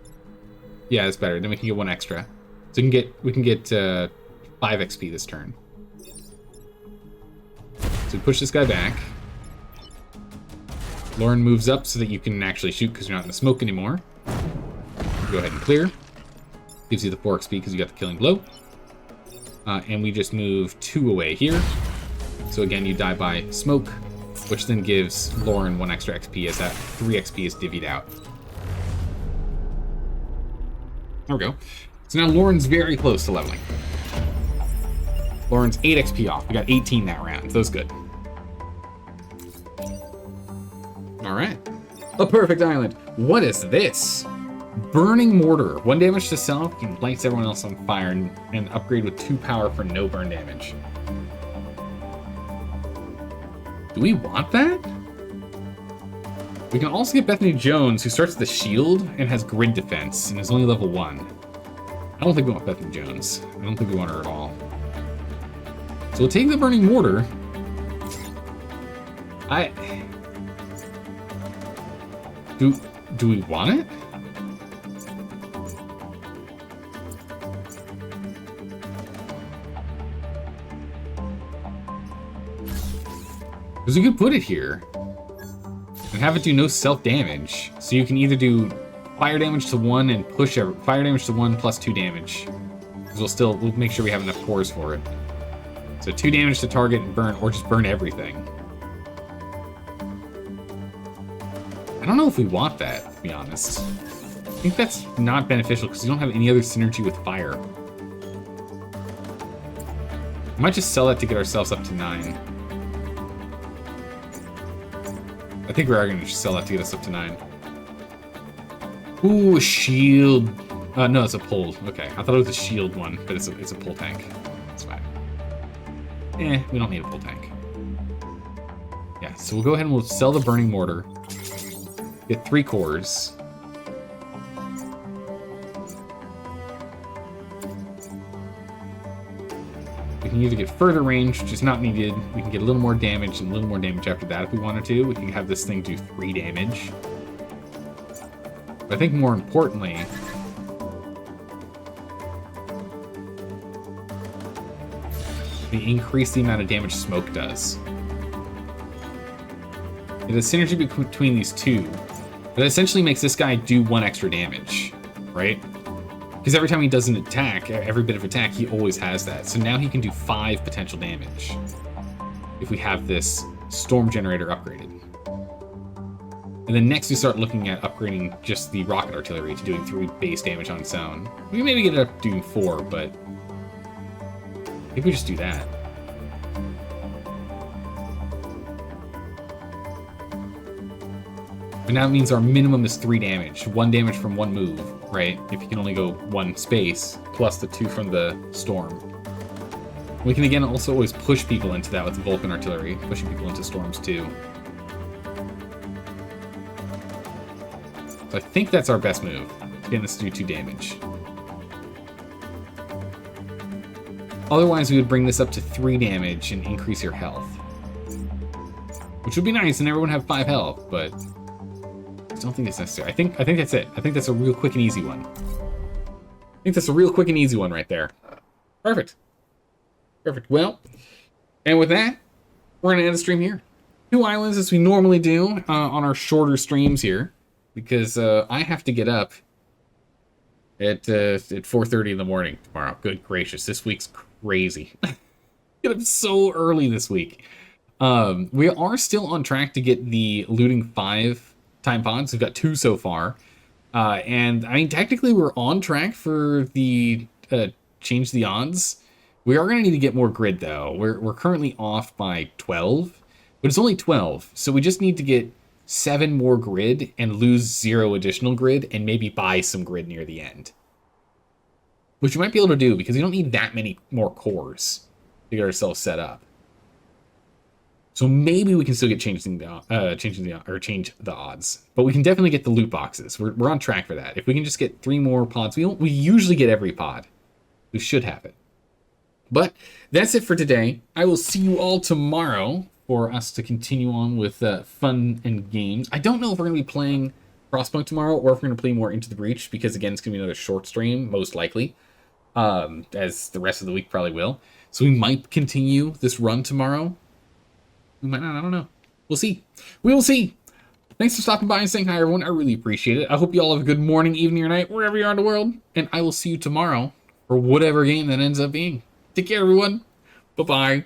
Yeah, that's better. Then we can get 1 extra. So we can get 5 XP this turn. So push this guy back. Lauren moves up so that you can actually shoot because you're not in the smoke anymore. Go ahead and clear. Gives you the 4 XP because you got the killing blow. And we just move 2 away here. So again, you die by smoke, which then gives Lauren 1 extra XP as that 3 XP is divvied out. There we go. So now Lauren's very close to leveling. Lauren's 8 XP off. We got 18 that round. That's good. Alright. A perfect island. What is this? Burning Mortar. 1 damage to self and lights everyone else on fire and upgrade with 2 power for no burn damage. Do we want that? We can also get Bethany Jones, who starts with the shield and has grid defense and is only level 1. I don't think we want Bethany Jones. I don't think we want her at all. So we'll take the Burning Mortar. Do we want it? Because we could put it here and have it do no self-damage. So you can either do fire damage to 1 and push fire damage to 1 plus 2 damage. Because we'll make sure we have enough cores for it. So 2 damage to target and burn, or just burn everything. I don't know if we want that, to be honest. I think that's not beneficial because you don't have any other synergy with fire. We might just sell that to get ourselves up to 9. I think we are going to sell that to get us up to 9. Ooh, a shield. No, it's a pull. Okay, I thought it was a shield one, but it's a pull tank. That's fine. We don't need a pull tank. Yeah, so we'll go ahead and we'll sell the Burning Mortar. Get 3 cores. We can either get further range, which is not needed. We can get a little more damage and a little more damage after that if we wanted to. We can have this thing do 3 damage. But I think more importantly, we increase the amount of damage smoke does. It's a synergy between these two. That essentially makes this guy do 1 extra damage, right? Because every time he does an attack, every bit of attack, he always has that. So now he can do 5 potential damage if we have this storm generator upgraded. And then next we start looking at upgrading just the rocket artillery to doing 3 base damage on its own. We maybe get it up to doing 4, but I think we just do that. And now it means our minimum is 3 damage. 1 damage from 1 move, right? If you can only go 1 space, plus the 2 from the storm. We can again also always push people into that with the Vulcan artillery, pushing people into storms too. So I think that's our best move, getting this to do 2 damage. Otherwise, we would bring this up to 3 damage and increase your health. Which would be nice, and everyone have 5 health, but I don't think it's necessary. I think that's it. I think that's a real quick and easy one. I think that's a real quick and easy one right there. Perfect. Perfect. Well, and with that, we're going to end the stream here. 2 islands as we normally do on our shorter streams here, because I have to get up at 4:30 in the morning tomorrow. Good gracious, this week's crazy. Get up so early this week. We are still on track to get the looting 5 time pods. We've got 2 so far. And I mean, technically we're on track for the change the odds. We are going to need to get more grid though. We're currently off by 12, but it's only 12. So we just need to get 7 more grid and lose 0 additional grid and maybe buy some grid near the end. Which we might be able to do because we don't need that many more cores to get ourselves set up. So maybe we can still get change the odds, but we can definitely get the loot boxes. We're on track for that. If we can just get 3 more pods, we usually get every pod. We should have it. But that's it for today. I will see you all tomorrow for us to continue on with fun and games. I don't know if we're going to be playing Frostpunk tomorrow or if we're going to play more Into the Breach because again, it's going to be another short stream, most likely, as the rest of the week probably will. So we might continue this run tomorrow. We might not, I don't know. We'll see. We will see. Thanks for stopping by and saying hi, everyone. I really appreciate it. I hope you all have a good morning, evening, or night, wherever you are in the world. And I will see you tomorrow for whatever game that ends up being. Take care, everyone. Bye-bye.